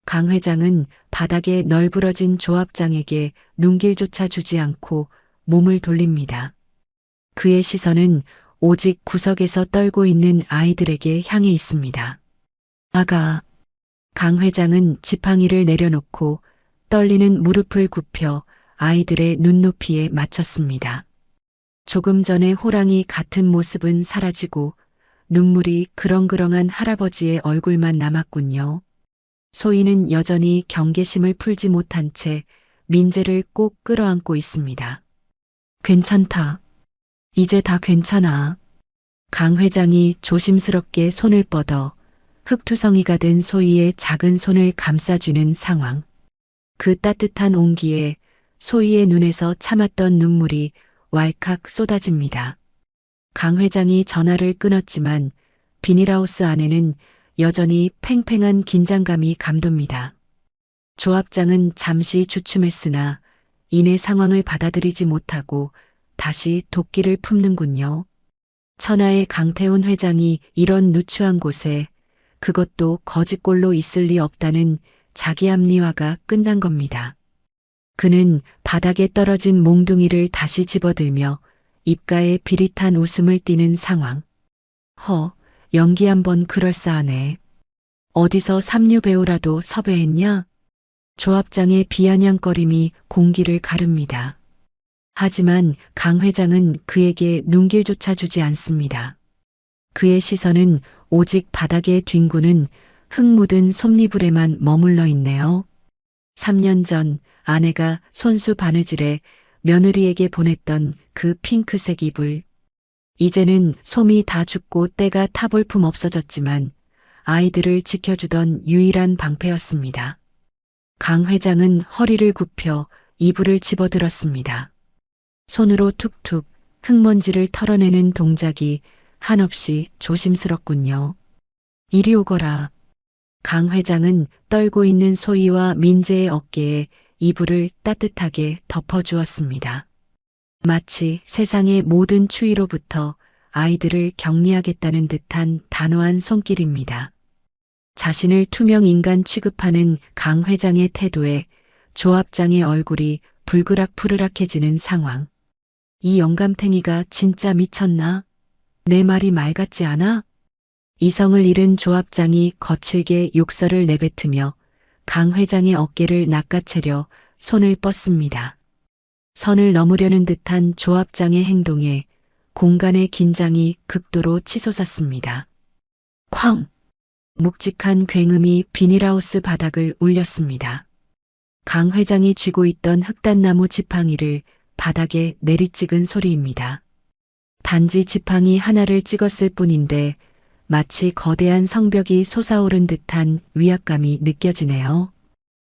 강 회장은 바닥에 널브러진 조합장에게 눈길조차 주지 않고 몸을 돌립니다. 그의 시선은 오직 구석에서 떨고 있는 아이들에게 향해 있습니다. 아가. 강 회장은 지팡이를 내려놓고 떨리는 무릎을 굽혀 아이들의 눈높이에 맞췄습니다. 조금 전에 호랑이 같은 모습은 사라지고 눈물이 그렁그렁한 할아버지의 얼굴만 남았군요. 소희는 여전히 경계심을 풀지 못한 채 민재를 꼭 끌어안고 있습니다. 괜찮다. 이제 다 괜찮아. 강 회장이 조심스럽게 손을 뻗어 흙투성이가 된 소희의 작은 손을 감싸주는 상황. 그 따뜻한 온기에 소희의 눈에서 참았던 눈물이 왈칵 쏟아집니다. 강 회장이 전화를 끊었지만 비닐하우스 안에는 여전히 팽팽한 긴장감이 감돕니다. 조합장은 잠시 주춤했으나 이내 상황을 받아들이지 못하고 다시 도끼를 품는군요. 천하의 강태훈 회장이 이런 누추한 곳에 그것도 거짓골로 있을 리 없다는 자기 합리화가 끝난 겁니다. 그는 바닥에 떨어진 몽둥이를 다시 집어들며 입가에 비릿한 웃음을 띠는 상황. 연기 한번 그럴싸하네. 어디서 삼류 배우라도 섭외했냐? 조합장의 비아냥거림이 공기를 가릅니다. 하지만 강 회장은 그에게 눈길조차 주지 않습니다. 그의 시선은 오직 바닥에 뒹구는 흙 묻은 솜니불에만 머물러 있네요. 3년 전 아내가 손수 바느질에 며느리에게 보냈던 그 핑크색 이불. 이제는 솜이 다 죽고 때가 타볼품 없어졌지만 아이들을 지켜주던 유일한 방패였습니다. 강 회장은 허리를 굽혀 이불을 집어들었습니다. 손으로 툭툭 흙먼지를 털어내는 동작이 한없이 조심스럽군요. 이리 오거라. 강 회장은 떨고 있는 소희와 민재의 어깨에 이불을 따뜻하게 덮어주었습니다. 마치 세상의 모든 추위로부터 아이들을 격리하겠다는 듯한 단호한 손길입니다. 자신을 투명 인간 취급하는 강 회장의 태도에 조합장의 얼굴이 불그락푸르락해지는 상황. 이 영감탱이가 진짜 미쳤나? 내 말이 말 같지 않아? 이성을 잃은 조합장이 거칠게 욕설을 내뱉으며 강 회장의 어깨를 낚아채려 손을 뻗습니다. 선을 넘으려는 듯한 조합장의 행동에 공간의 긴장이 극도로 치솟았습니다. 쾅! 묵직한 굉음이 비닐하우스 바닥을 울렸습니다. 강 회장이 쥐고 있던 흑단나무 지팡이를 바닥에 내리찍은 소리입니다. 단지 지팡이 하나를 찍었을 뿐인데 마치 거대한 성벽이 솟아오른 듯한 위압감이 느껴지네요.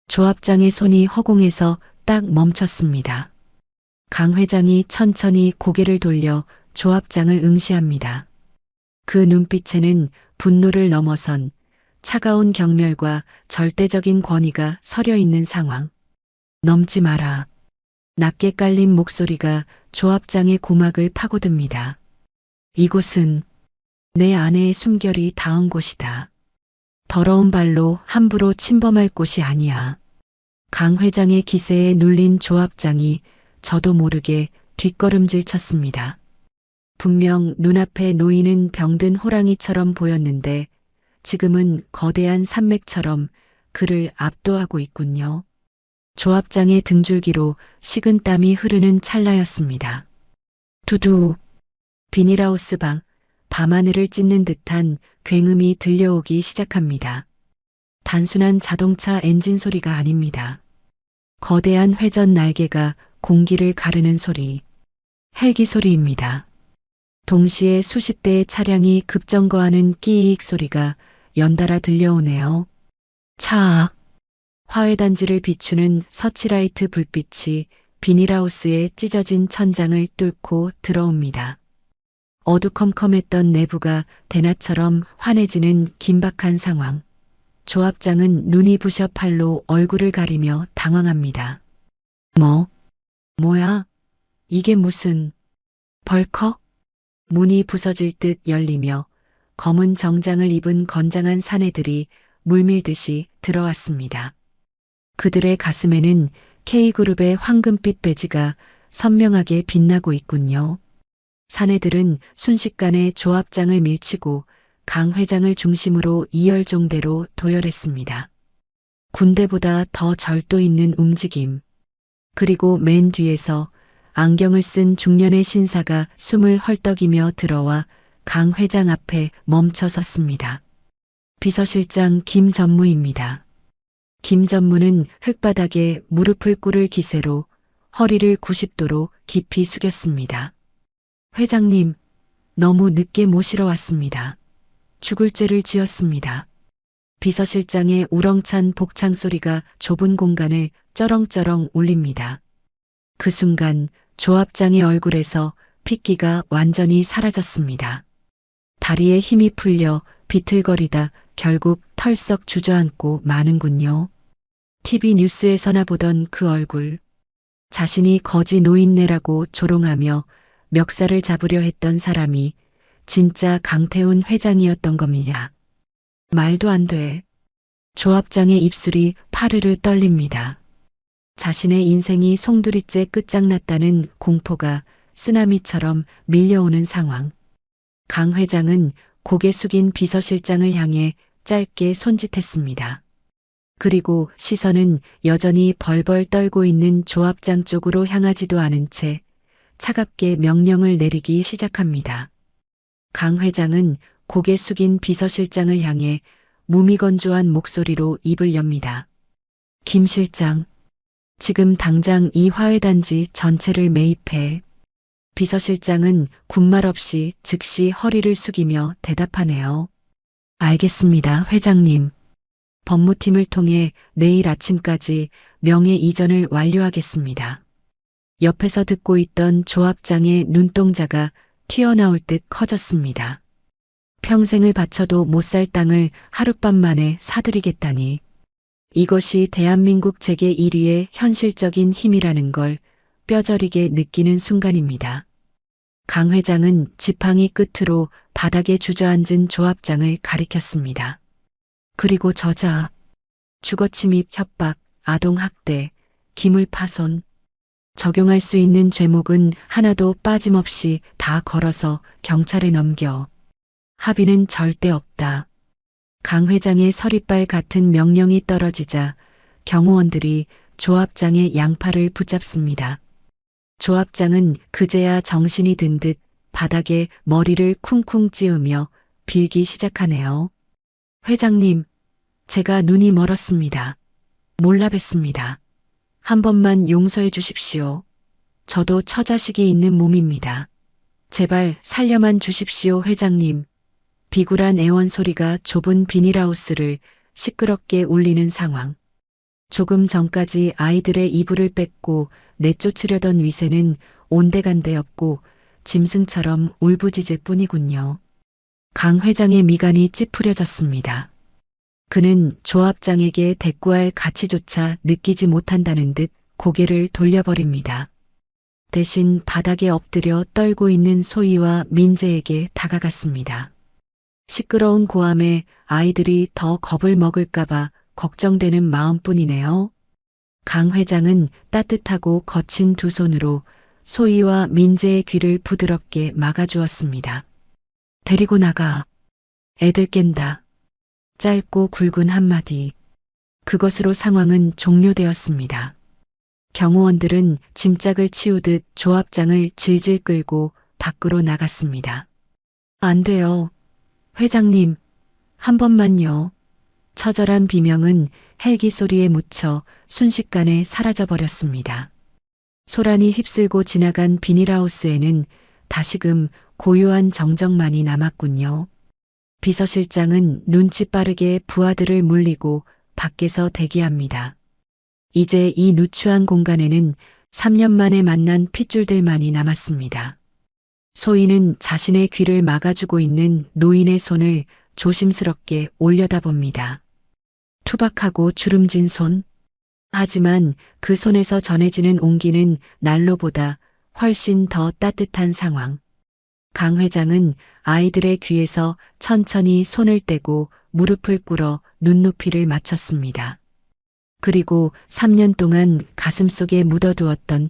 조합장의 손이 허공에서 딱 멈췄습니다. 강 회장이 천천히 고개를 돌려 조합장을 응시합니다. 그 눈빛에는 분노를 넘어선 차가운 경멸과 절대적인 권위가 서려 있는 상황. 넘지 마라. 낮게 깔린 목소리가 조합장의 고막을 파고듭니다. 이곳은 내 아내의 숨결이 닿은 곳이다. 더러운 발로 함부로 침범할 곳이 아니야. 강 회장의 기세에 눌린 조합장이 저도 모르게 뒷걸음질 쳤습니다. 분명 눈앞에 놓이는 병든 호랑이처럼 보였는데 지금은 거대한 산맥처럼 그를 압도하고 있군요. 조합장의 등줄기로 식은땀이 흐르는 찰나였습니다. 두두. 비닐하우스 방, 밤하늘을 찢는 듯한 굉음이 들려오기 시작합니다. 단순한 자동차 엔진 소리가 아닙니다. 거대한 회전 날개가 공기를 가르는 소리, 헬기 소리입니다. 동시에 수십 대의 차량이 급정거하는 끼익 소리가 연달아 들려오네요. 차악! 화훼단지를 비추는 서치라이트 불빛이 비닐하우스의 찢어진 천장을 뚫고 들어옵니다. 어두컴컴했던 내부가 대낮처럼 환해지는 긴박한 상황. 조합장은 눈이 부셔 팔로 얼굴을 가리며 당황합니다. 뭐야? 이게 무슨... 벌컥? 문이 부서질 듯 열리며 검은 정장을 입은 건장한 사내들이 물밀듯이 들어왔습니다. 그들의 가슴에는 K그룹의 황금빛 배지가 선명하게 빛나고 있군요. 사내들은 순식간에 조합장을 밀치고 강 회장을 중심으로 이열종대로 도열했습니다. 군대보다 더 절도 있는 움직임. 그리고 맨 뒤에서 안경을 쓴 중년의 신사가 숨을 헐떡이며 들어와 강 회장 앞에 멈춰 섰습니다. 비서실장 김전무입니다. 김전무는 흙바닥에 무릎을 꿇을 기세로 허리를 90도로 깊이 숙였습니다. 회장님, 너무 늦게 모시러 왔습니다. 죽을 죄를 지었습니다. 비서실장의 우렁찬 복창 소리가 좁은 공간을 쩌렁쩌렁 울립니다. 그 순간 조합장의 얼굴에서 핏기가 완전히 사라졌습니다. 다리에 힘이 풀려 비틀거리다 결국 털썩 주저앉고 마는군요. TV 뉴스에서나 보던 그 얼굴. 자신이 거지 노인네라고 조롱하며 멱살을 잡으려 했던 사람이 진짜 강태훈 회장이었던 겁니다. 말도 안 돼. 조합장의 입술이 파르르 떨립니다. 자신의 인생이 송두리째 끝장났다는 공포가 쓰나미처럼 밀려오는 상황. 강 회장은 고개 숙인 비서실장을 향해 짧게 손짓했습니다. 그리고 시선은 여전히 벌벌 떨고 있는 조합장 쪽으로 향하지도 않은 채 차갑게 명령을 내리기 시작합니다. 강 회장은 고개 숙인 비서실장을 향해 무미건조한 목소리로 입을 엽니다. 김 실장, 지금 당장 이 화훼단지 전체를 매입해. 비서실장은 군말 없이 즉시 허리를 숙이며 대답하네요. 알겠습니다, 회장님. 법무팀을 통해 내일 아침까지 명예 이전을 완료하겠습니다. 옆에서 듣고 있던 조합장의 눈동자가 튀어나올 듯 커졌습니다. 평생을 바쳐도 못 살 땅을 하룻밤 만에 사들이겠다니. 이것이 대한민국 재계 1위의 현실적인 힘이라는 걸 뼈저리게 느끼는 순간입니다. 강 회장은 지팡이 끝으로 바닥에 주저앉은 조합장을 가리켰습니다. 그리고 저자, 주거침입 협박, 아동학대, 기물파손, 적용할 수 있는 죄목은 하나도 빠짐없이 다 걸어서 경찰에 넘겨. 합의는 절대 없다. 강 회장의 서리빨 같은 명령이 떨어지자 경호원들이 조합장의 양팔을 붙잡습니다. 조합장은 그제야 정신이 든 듯 바닥에 머리를 쿵쿵 찌우며 빌기 시작하네요. 회장님, 제가 눈이 멀었습니다. 몰라 뵀습니다. 한 번만 용서해 주십시오. 저도 처자식이 있는 몸입니다. 제발 살려만 주십시오, 회장님. 비굴한 애원 소리가 좁은 비닐하우스를 시끄럽게 울리는 상황. 조금 전까지 아이들의 이불을 뺏고 내쫓으려던 위세는 온데간데 없고 짐승처럼 울부짖을 뿐이군요. 강 회장의 미간이 찌푸려졌습니다. 그는 조합장에게 대꾸할 가치조차 느끼지 못한다는 듯 고개를 돌려버립니다. 대신 바닥에 엎드려 떨고 있는 소희와 민재에게 다가갔습니다. 시끄러운 고함에 아이들이 더 겁을 먹을까봐 걱정되는 마음뿐이네요. 강 회장은 따뜻하고 거친 두 손으로 소희와 민재의 귀를 부드럽게 막아주었습니다. 데리고 나가. 애들 깬다. 짧고 굵은 한마디. 그것으로 상황은 종료되었습니다. 경호원들은 짐짝을 치우듯 조합장을 질질 끌고 밖으로 나갔습니다. 안 돼요. 회장님, 한 번만요. 처절한 비명은 헬기 소리에 묻혀 순식간에 사라져버렸습니다. 소란이 휩쓸고 지나간 비닐하우스에는 다시금 고요한 정적만이 남았군요. 비서실장은 눈치 빠르게 부하들을 물리고 밖에서 대기합니다. 이제 이 누추한 공간에는 3년 만에 만난 핏줄들만이 남았습니다. 소희는 자신의 귀를 막아주고 있는 노인의 손을 조심스럽게 올려다봅니다. 투박하고 주름진 손. 하지만 그 손에서 전해지는 온기는 난로보다 훨씬 더 따뜻한 상황. 강 회장은 아이들의 귀에서 천천히 손을 떼고 무릎을 꿇어 눈높이를 맞췄습니다. 그리고 3년 동안 가슴속에 묻어두었던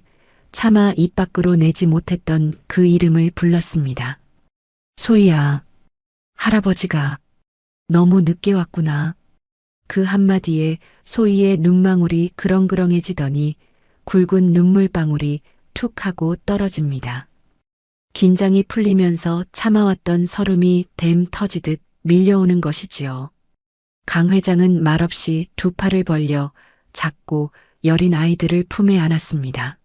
차마 입 밖으로 내지 못했던 그 이름을 불렀습니다. 소희야, 할아버지가 너무 늦게 왔구나. 그 한마디에 소희의 눈망울이 그렁그렁해지더니 굵은 눈물방울이 툭 하고 떨어집니다. 긴장이 풀리면서 참아왔던 설움이 댐 터지듯 밀려오는 것이지요. 강 회장은 말없이 두 팔을 벌려 작고 여린 아이들을 품에 안았습니다.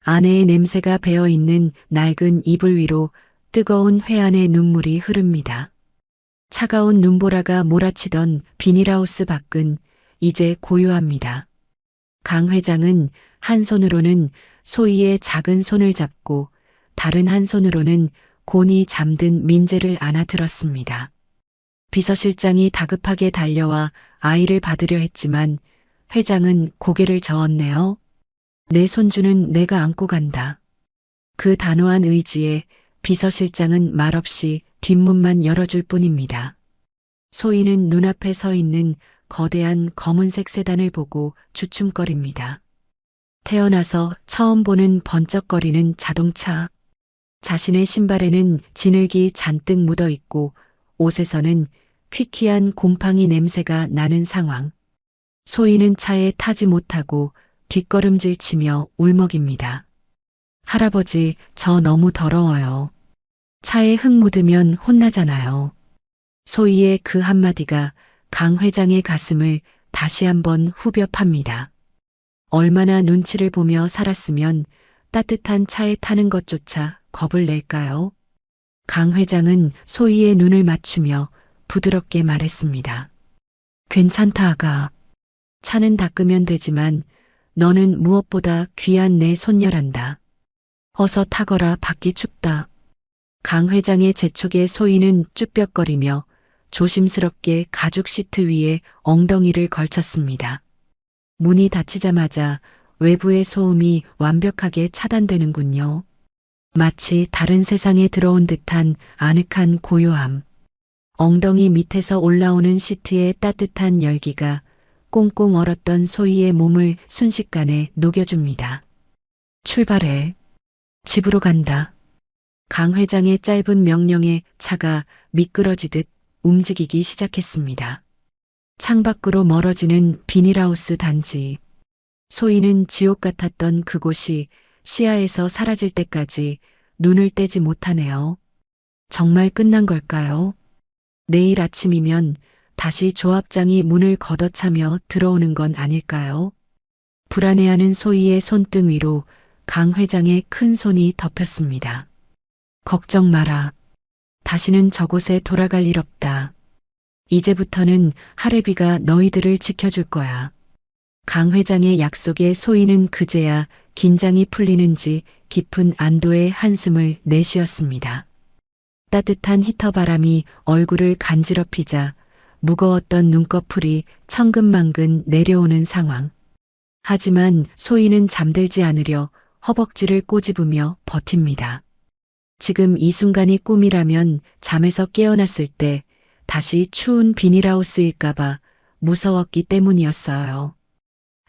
아내의 냄새가 배어있는 낡은 이불 위로 뜨거운 회한의 눈물이 흐릅니다. 차가운 눈보라가 몰아치던 비닐하우스 밖은 이제 고요합니다. 강 회장은 한 손으로는 소희의 작은 손을 잡고 다른 한 손으로는 곤히 잠든 민재를 안아들었습니다. 비서실장이 다급하게 달려와 아이를 받으려 했지만 회장은 고개를 저었네요. 내 손주는 내가 안고 간다. 그 단호한 의지에 비서실장은 말없이 뒷문만 열어줄 뿐입니다. 소희는 눈앞에 서 있는 거대한 검은색 세단을 보고 주춤거립니다. 태어나서 처음 보는 번쩍거리는 자동차. 자신의 신발에는 진흙이 잔뜩 묻어 있고 옷에서는 퀴퀴한 곰팡이 냄새가 나는 상황. 소희는 차에 타지 못하고 뒷걸음질 치며 울먹입니다. 할아버지, 저 너무 더러워요. 차에 흙 묻으면 혼나잖아요. 소희의 그 한마디가 강 회장의 가슴을 다시 한번 후벼 팝니다. 얼마나 눈치를 보며 살았으면 따뜻한 차에 타는 것조차 겁을 낼까요? 강 회장은 소희의 눈을 맞추며 부드럽게 말했습니다. 괜찮다, 아가. 차는 닦으면 되지만 너는 무엇보다 귀한 내 손녀란다. 어서 타거라, 밖이 춥다. 강 회장의 재촉에 소희는 쭈뼛거리며 조심스럽게 가죽 시트 위에 엉덩이를 걸쳤습니다. 문이 닫히자마자 외부의 소음이 완벽하게 차단되는군요. 마치 다른 세상에 들어온 듯한 아늑한 고요함. 엉덩이 밑에서 올라오는 시트의 따뜻한 열기가 꽁꽁 얼었던 소희의 몸을 순식간에 녹여줍니다. 출발해. 집으로 간다. 강 회장의 짧은 명령에 차가 미끄러지듯 움직이기 시작했습니다. 창밖으로 멀어지는 비닐하우스 단지. 소희는 지옥 같았던 그곳이 시야에서 사라질 때까지 눈을 떼지 못하네요. 정말 끝난 걸까요? 내일 아침이면 다시 조합장이 문을 걷어차며 들어오는 건 아닐까요? 불안해하는 소희의 손등 위로 강 회장의 큰 손이 덮였습니다. 걱정 마라. 다시는 저곳에 돌아갈 일 없다. 이제부터는 하레비가 너희들을 지켜줄 거야. 강 회장의 약속에 소희는 그제야 긴장이 풀리는지 깊은 안도의 한숨을 내쉬었습니다. 따뜻한 히터 바람이 얼굴을 간지럽히자 무거웠던 눈꺼풀이 천근만근 내려오는 상황. 하지만 소희는 잠들지 않으려 허벅지를 꼬집으며 버팁니다. 지금 이 순간이 꿈이라면 잠에서 깨어났을 때 다시 추운 비닐하우스일까봐 무서웠기 때문이었어요.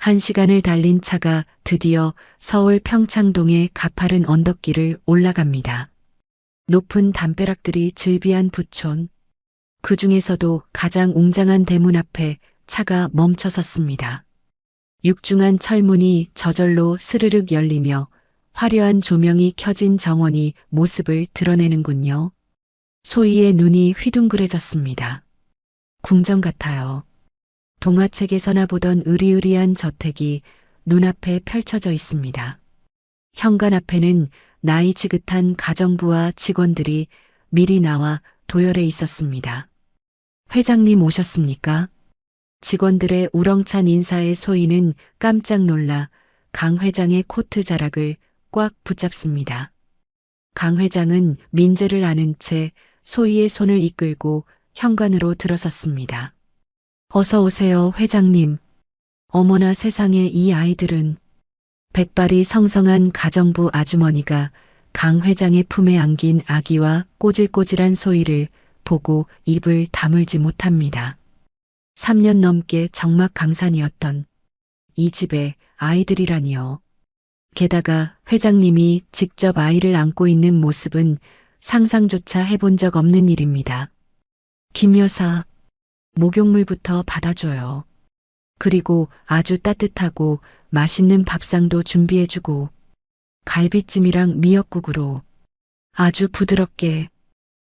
1시간을 달린 차가 드디어 서울 평창동의 가파른 언덕길을 올라갑니다. 높은 담벼락들이 즐비한 부촌. 그 중에서도 가장 웅장한 대문 앞에 차가 멈춰 섰습니다. 육중한 철문이 저절로 스르륵 열리며 화려한 조명이 켜진 정원이 모습을 드러내는군요. 소희의 눈이 휘둥그레졌습니다. 궁전 같아요. 동화책에서나 보던 으리으리한 저택이 눈앞에 펼쳐져 있습니다. 현관 앞에는 나이 지긋한 가정부와 직원들이 미리 나와 도열해 있었습니다. 회장님 오셨습니까? 직원들의 우렁찬 인사에 소희는 깜짝 놀라 강 회장의 코트 자락을 꽉 붙잡습니다. 강 회장은 민재를 안은 채 소희의 손을 이끌고 현관으로 들어섰습니다. 어서 오세요, 회장님. 어머나 세상에 이 아이들은. 백발이 성성한 가정부 아주머니가 강 회장의 품에 안긴 아기와 꼬질꼬질한 소희를 보고 입을 다물지 못합니다. 3년 넘게 적막강산이었던 이 집의 아이들이라니요. 게다가 회장님이 직접 아이를 안고 있는 모습은 상상조차 해본 적 없는 일입니다. 김 여사, 목욕물부터 받아줘요. 그리고 아주 따뜻하고 맛있는 밥상도 준비해주고 갈비찜이랑 미역국으로 아주 부드럽게.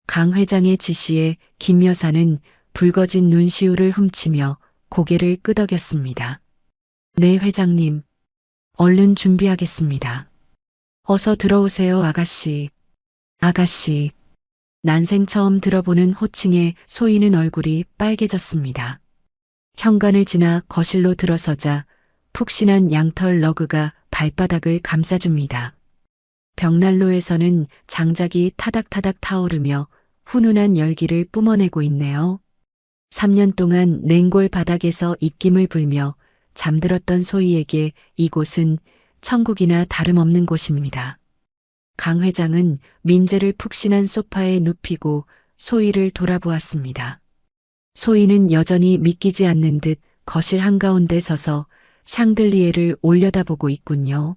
강 회장의 지시에 김 여사는 붉어진 눈시울을 훔치며 고개를 끄덕였습니다. 네, 회장님. 얼른 준비하겠습니다. 어서 들어오세요, 아가씨. 아가씨. 난생 처음 들어보는 호칭에 소희는 얼굴이 빨개졌습니다. 현관을 지나 거실로 들어서자 푹신한 양털 러그가 발바닥을 감싸줍니다. 벽난로에서는 장작이 타닥타닥 타오르며 훈훈한 열기를 뿜어내고 있네요. 3년 동안 냉골 바닥에서 입김을 불며 잠들었던 소희에게 이곳은 천국이나 다름없는 곳입니다. 강 회장은 민재를 푹신한 소파에 눕히고 소희를 돌아보았습니다. 소희는 여전히 믿기지 않는 듯 거실 한가운데 서서 샹들리에를 올려다보고 있군요.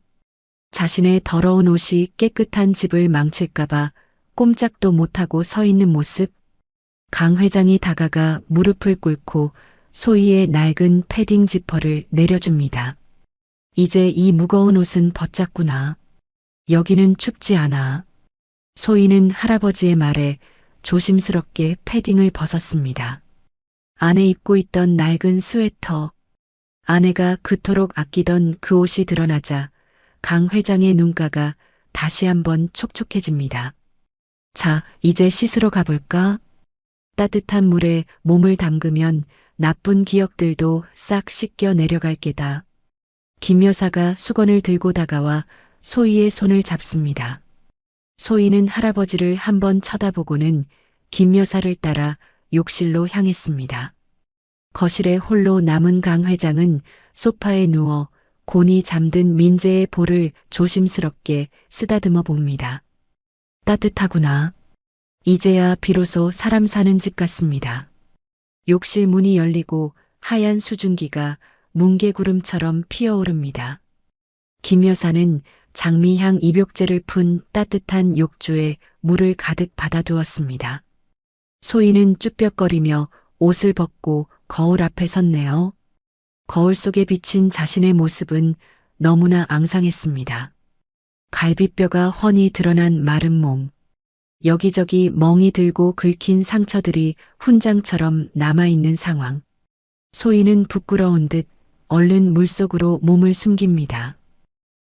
자신의 더러운 옷이 깨끗한 집을 망칠까봐 꼼짝도 못하고 서 있는 모습. 강 회장이 다가가 무릎을 꿇고 소희의 낡은 패딩 지퍼를 내려줍니다. 이제 이 무거운 옷은 벗자꾸나. 여기는 춥지 않아. 소희는 할아버지의 말에 조심스럽게 패딩을 벗었습니다. 안에 입고 있던 낡은 스웨터. 아내가 그토록 아끼던 그 옷이 드러나자 강 회장의 눈가가 다시 한번 촉촉해집니다. 자, 이제 씻으러 가볼까? 따뜻한 물에 몸을 담그면 나쁜 기억들도 싹 씻겨 내려갈 게다. 김 여사가 수건을 들고 다가와 소희의 손을 잡습니다. 소희는 할아버지를 한번 쳐다보고는 김 여사를 따라 욕실로 향했습니다. 거실에 홀로 남은 강 회장은 소파에 누워 곤히 잠든 민재의 볼을 조심스럽게 쓰다듬어 봅니다. 따뜻하구나. 이제야 비로소 사람 사는 집 같습니다. 욕실 문이 열리고 하얀 수증기가 뭉게구름처럼 피어오릅니다. 김 여사는 장미향 입욕제를 푼 따뜻한 욕조에 물을 가득 받아두었습니다. 소희는 쭈뼛거리며 옷을 벗고 거울 앞에 섰네요. 거울 속에 비친 자신의 모습은 너무나 앙상했습니다. 갈비뼈가 훤히 드러난 마른 몸. 여기저기 멍이 들고 긁힌 상처들이 훈장처럼 남아있는 상황. 소희는 부끄러운 듯 얼른 물속으로 몸을 숨깁니다.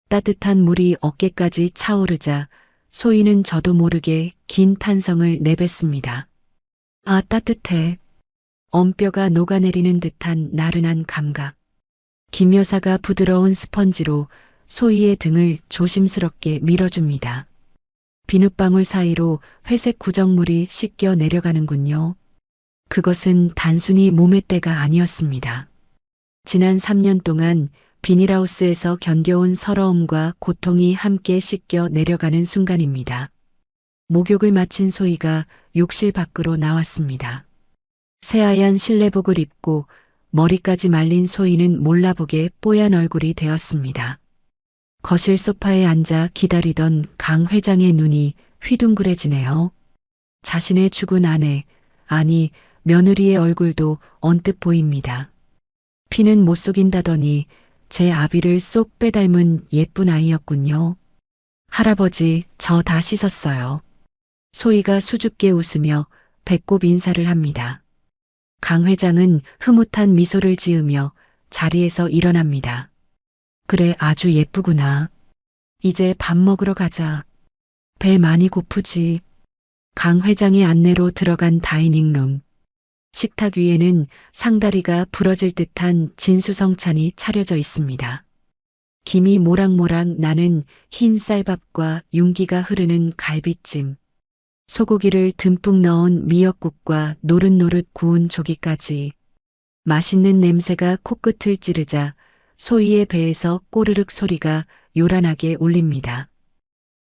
따뜻한 물이 어깨까지 차오르자 소희는 저도 모르게 긴 탄성을 내뱉습니다. 아, 따뜻해. 엄뼈가 녹아내리는 듯한 나른한 감각. 김 여사가 부드러운 스펀지로 소희의 등을 조심스럽게 밀어줍니다. 비눗방울 사이로 회색 구정물이 씻겨 내려가는군요. 그것은 단순히 몸의 때가 아니었습니다. 지난 3년 동안 비닐하우스에서 견뎌온 서러움과 고통이 함께 씻겨 내려가는 순간입니다. 목욕을 마친 소희가 욕실 밖으로 나왔습니다. 새하얀 실내복을 입고 머리까지 말린 소희는 몰라보게 뽀얀 얼굴이 되었습니다. 거실 소파에 앉아 기다리던 강 회장의 눈이 휘둥그레지네요. 자신의 죽은 아내, 아니 며느리의 얼굴도 언뜻 보입니다. 피는 못 속인다더니 제 아비를 쏙 빼닮은 예쁜 아이였군요. 할아버지, 저 다 씻었어요. 소희가 수줍게 웃으며 배꼽 인사를 합니다. 강 회장은 흐뭇한 미소를 지으며 자리에서 일어납니다. 그래, 아주 예쁘구나. 이제 밥 먹으러 가자. 배 많이 고프지. 강 회장의 안내로 들어간 다이닝룸. 식탁 위에는 상다리가 부러질 듯한 진수성찬이 차려져 있습니다. 김이 모락모락 나는 흰 쌀밥과 윤기가 흐르는 갈비찜, 소고기를 듬뿍 넣은 미역국과 노릇노릇 구운 조기까지. 맛있는 냄새가 코끝을 찌르자 소희의 배에서 꼬르륵 소리가 요란하게 울립니다.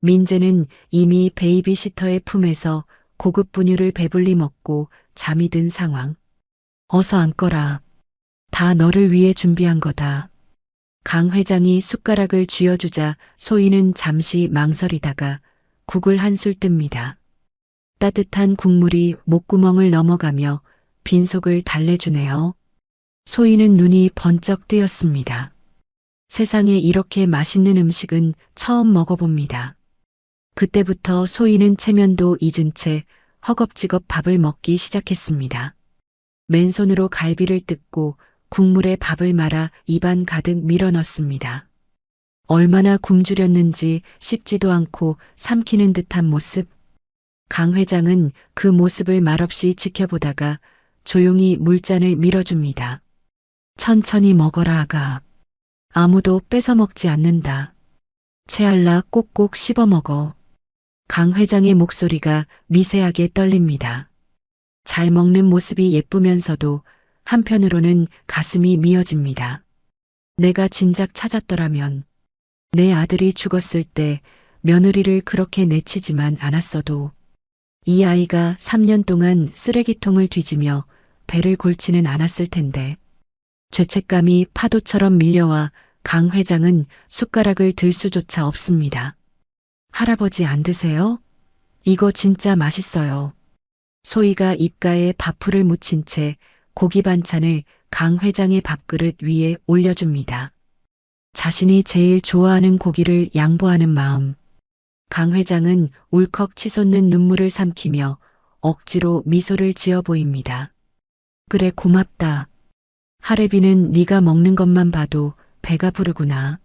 민재는 이미 베이비시터의 품에서 고급 분유를 배불리 먹고 잠이 든 상황. 어서 앉거라. 다 너를 위해 준비한 거다. 강 회장이 숟가락을 쥐어주자 소희는 잠시 망설이다가 국을 한술 뜹니다. 따뜻한 국물이 목구멍을 넘어가며 빈속을 달래주네요. 소희는 눈이 번쩍 뜨였습니다. 세상에 이렇게 맛있는 음식은 처음 먹어봅니다. 그때부터 소희는 체면도 잊은 채 허겁지겁 밥을 먹기 시작했습니다. 맨손으로 갈비를 뜯고 국물에 밥을 말아 입안 가득 밀어넣습니다. 얼마나 굶주렸는지 씹지도 않고 삼키는 듯한 모습. 강 회장은 그 모습을 말없이 지켜보다가 조용히 물잔을 밀어줍니다. 천천히 먹어라, 아가. 아무도 뺏어 먹지 않는다. 채알라 꼭꼭 씹어 먹어. 강 회장의 목소리가 미세하게 떨립니다. 잘 먹는 모습이 예쁘면서도 한편으로는 가슴이 미어집니다. 내가 진작 찾았더라면 내 아들이 죽었을 때 며느리를 그렇게 내치지만 않았어도 이 아이가 3년 동안 쓰레기통을 뒤지며 배를 골치는 않았을 텐데. 죄책감이 파도처럼 밀려와 강 회장은 숟가락을 들 수조차 없습니다. 할아버지 안 드세요? 이거 진짜 맛있어요. 소희가 입가에 밥풀을 묻힌 채 고기 반찬을 강 회장의 밥그릇 위에 올려줍니다. 자신이 제일 좋아하는 고기를 양보하는 마음. 강 회장은 울컥 치솟는 눈물을 삼키며 억지로 미소를 지어 보입니다. 그래, 고맙다. 할애비는 네가 먹는 것만 봐도 배가 부르구나.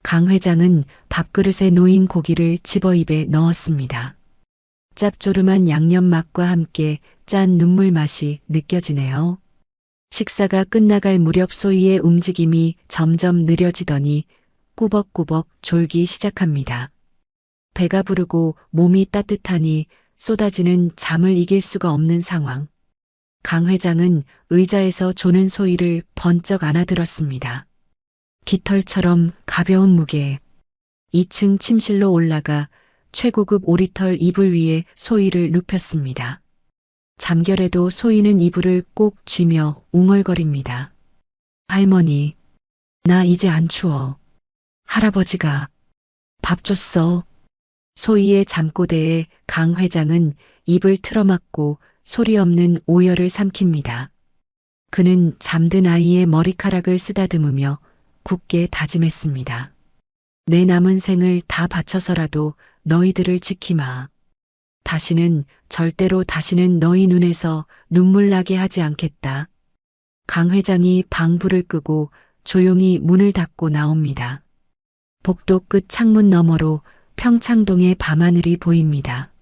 강 회장은 밥그릇에 놓인 고기를 집어 입에 넣었습니다. 짭조름한 양념 맛과 함께 짠 눈물 맛이 느껴지네요. 식사가 끝나갈 무렵 소희의 움직임이 점점 느려지더니 꾸벅꾸벅 졸기 시작합니다. 배가 부르고 몸이 따뜻하니 쏟아지는 잠을 이길 수가 없는 상황. 강 회장은 의자에서 조는 소희를 번쩍 안아들었습니다. 깃털처럼 가벼운 무게. 2층 침실로 올라가 최고급 오리털 이불 위에 소희를 눕혔습니다. 잠결에도 소희는 이불을 꼭 쥐며 웅얼거립니다. 할머니, 나 이제 안 추워. 할아버지가 밥 줬어. 소희의 잠꼬대에 강 회장은 입을 틀어막고 소리 없는 오열을 삼킵니다. 그는 잠든 아이의 머리카락을 쓰다듬으며 굳게 다짐했습니다. 내 남은 생을 다 바쳐서라도 너희들을 지키마. 절대로 다시는 너희 눈에서 눈물 나게 하지 않겠다. 강 회장이 방불을 끄고 조용히 문을 닫고 나옵니다. 복도 끝 창문 너머로 평창동의 밤하늘이 보입니다.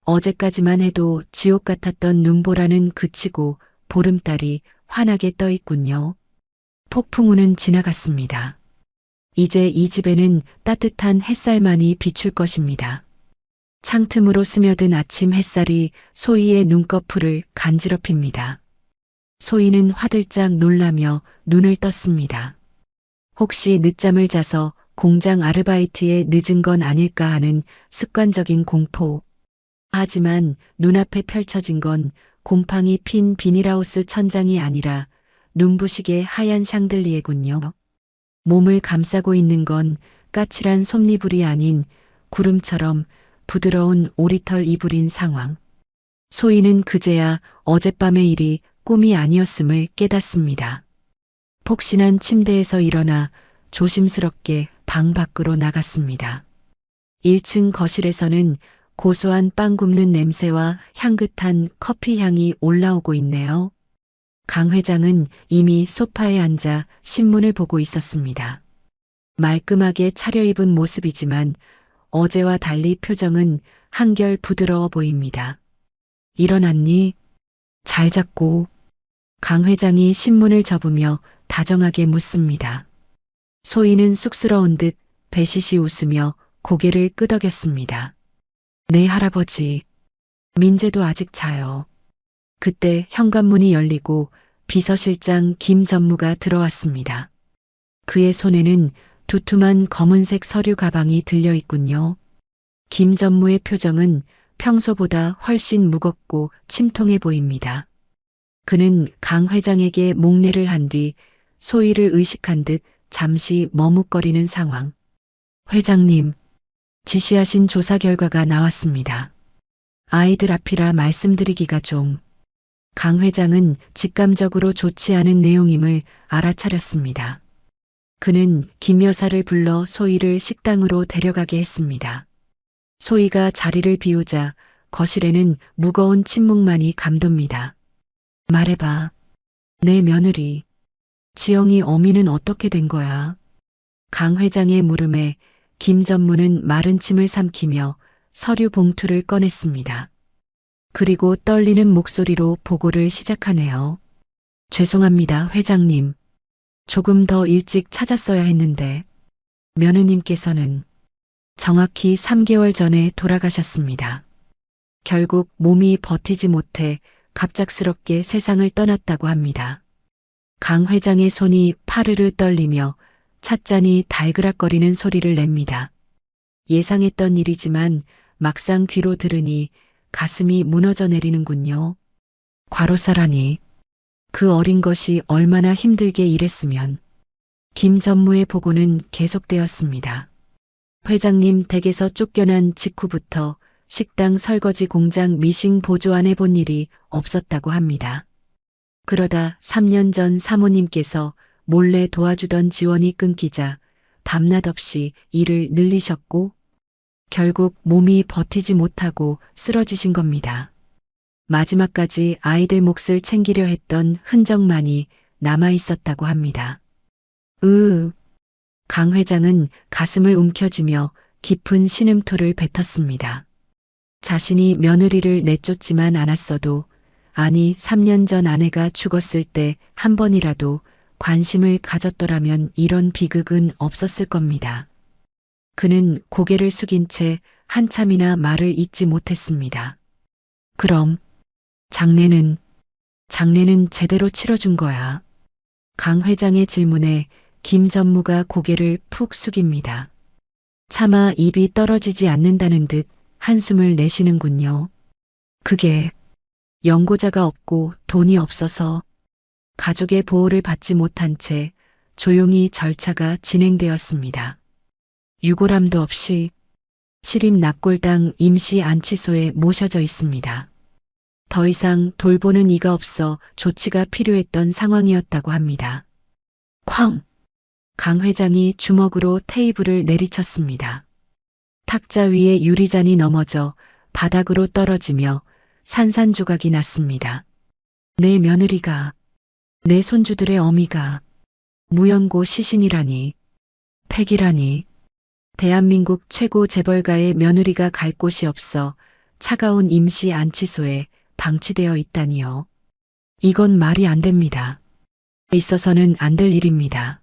어제까지만 해도 지옥 같았던 눈보라는 그치고 보름달이 환하게 떠 있군요. 폭풍우는 지나갔습니다. 이제 이 집에는 따뜻한 햇살만이 비출 것입니다. 창틈으로 스며든 아침 햇살이 소희의 눈꺼풀을 간지럽힙니다. 소희는 화들짝 놀라며 눈을 떴습니다. 혹시 늦잠을 자서 공장 아르바이트에 늦은 건 아닐까 하는 습관적인 공포. 하지만 눈앞에 펼쳐진 건 곰팡이 핀 비닐하우스 천장이 아니라 눈부시게 하얀 샹들리에군요. 몸을 감싸고 있는 건 까칠한 솜니불이 아닌 구름처럼 부드러운 오리털 이불인 상황. 소희는 그제야 어젯밤의 일이 꿈이 아니었음을 깨닫습니다. 폭신한 침대에서 일어나 조심스럽게 방 밖으로 나갔습니다. 1층 거실에서는 고소한 빵 굽는 냄새와 향긋한 커피 향이 올라오고 있네요. 강 회장은 이미 소파에 앉아 신문을 보고 있었습니다. 말끔하게 차려입은 모습이지만 어제와 달리 표정은 한결 부드러워 보입니다. 일어났니? 잘 잤고. 강 회장이 신문을 접으며 다정하게 묻습니다. 소희는 쑥스러운 듯 배시시 웃으며 고개를 끄덕였습니다. 네, 할아버지. 민재도 아직 자요. 그때 현관문이 열리고 비서실장 김 전무가 들어왔습니다. 그의 손에는 두툼한 검은색 서류 가방이 들려 있군요. 김 전무의 표정은 평소보다 훨씬 무겁고 침통해 보입니다. 그는 강 회장에게 목례를 한 뒤 소희를 의식한 듯 잠시 머뭇거리는 상황. 회장님, 지시하신 조사 결과가 나왔습니다. 아이들 앞이라 말씀드리기가 좀. 강 회장은 직감적으로 좋지 않은 내용임을 알아차렸습니다. 그는 김 여사를 불러 소희를 식당으로 데려가게 했습니다. 소희가 자리를 비우자 거실에는 무거운 침묵만이 감돕니다. 말해봐. 내 며느리. 지영이 어미는 어떻게 된 거야? 강 회장의 물음에 김 전무는 마른 침을 삼키며 서류 봉투를 꺼냈습니다. 그리고 떨리는 목소리로 보고를 시작하네요. 죄송합니다, 회장님. 조금 더 일찍 찾았어야 했는데 며느님께서는 정확히 3개월 전에 돌아가셨습니다. 결국 몸이 버티지 못해 갑작스럽게 세상을 떠났다고 합니다. 강 회장의 손이 파르르 떨리며 찻잔이 달그락거리는 소리를 냅니다. 예상했던 일이지만 막상 귀로 들으니 가슴이 무너져 내리는군요. 과로사라니. 그 어린 것이 얼마나 힘들게 일했으면. 김 전무의 보고는 계속되었습니다. 회장님 댁에서 쫓겨난 직후부터 식당 설거지 공장 미싱 보조 안 해본 일이 없었다고 합니다. 그러다 3년 전 사모님께서 몰래 도와주던 지원이 끊기자 밤낮 없이 일을 늘리셨고 결국 몸이 버티지 못하고 쓰러지신 겁니다. 마지막까지 아이들 몫을 챙기려 했던 흔적만이 남아 있었다고 합니다. 강 회장은 가슴을 움켜쥐며 깊은 신음토를 뱉었습니다. 자신이 며느리를 내쫓지만 않았어도, 아니 3년 전 아내가 죽었을 때 한 번이라도 관심을 가졌더라면 이런 비극은 없었을 겁니다. 그는 고개를 숙인 채 한참이나 말을 잇지 못했습니다. 그럼 장례는 제대로 치러준 거야? 강 회장의 질문에 김 전무가 고개를 푹 숙입니다. 차마 입이 떨어지지 않는다는 듯 한숨을 내쉬는군요. 그게 연고자가 없고 돈이 없어서 가족의 보호를 받지 못한 채 조용히 절차가 진행되었습니다. 유골함도 없이 시립 납골당 임시 안치소에 모셔져 있습니다. 더 이상 돌보는 이가 없어 조치가 필요했던 상황이었다고 합니다. 쾅! 강 회장이 주먹으로 테이블을 내리쳤습니다. 탁자 위에 유리잔이 넘어져 바닥으로 떨어지며 산산조각이 났습니다. 내 며느리가, 내 손주들의 어미가 무연고 시신이라니, 폐기라니, 대한민국 최고 재벌가의 며느리가 갈 곳이 없어 차가운 임시 안치소에 방치되어 있다니요. 이건 말이 안 됩니다. 있어서는 안 될 일입니다.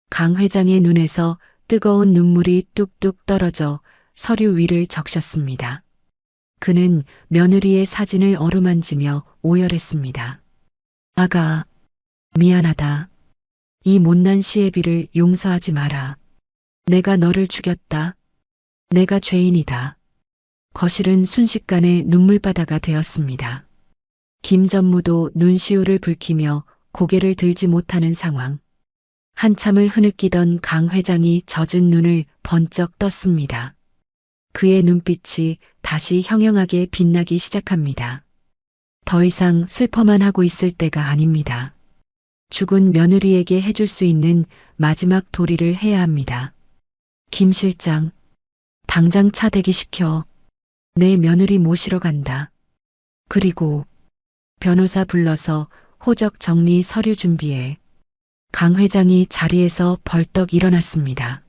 강 회장의 눈에서 뜨거운 눈물이 뚝뚝 떨어져 서류 위를 적셨습니다. 그는 며느리의 사진을 어루만지며 오열했습니다. 아가, 미안하다. 이 못난 시애비를 용서하지 마라. 내가 너를 죽였다. 내가 죄인이다. 거실은 순식간에 눈물바다가 되었습니다. 김 전무도 눈시울을 붉히며 고개를 들지 못하는 상황. 한참을 흐느끼던 강 회장이 젖은 눈을 번쩍 떴습니다. 그의 눈빛이 다시 형형하게 빛나기 시작합니다. 더 이상 슬퍼만 하고 있을 때가 아닙니다. 죽은 며느리에게 해줄 수 있는 마지막 도리를 해야 합니다. 김 실장, 당장 차 대기시켜. 내 며느리 모시러 간다. 그리고 변호사 불러서 호적 정리 서류 준비해. 강 회장이 자리에서 벌떡 일어났습니다.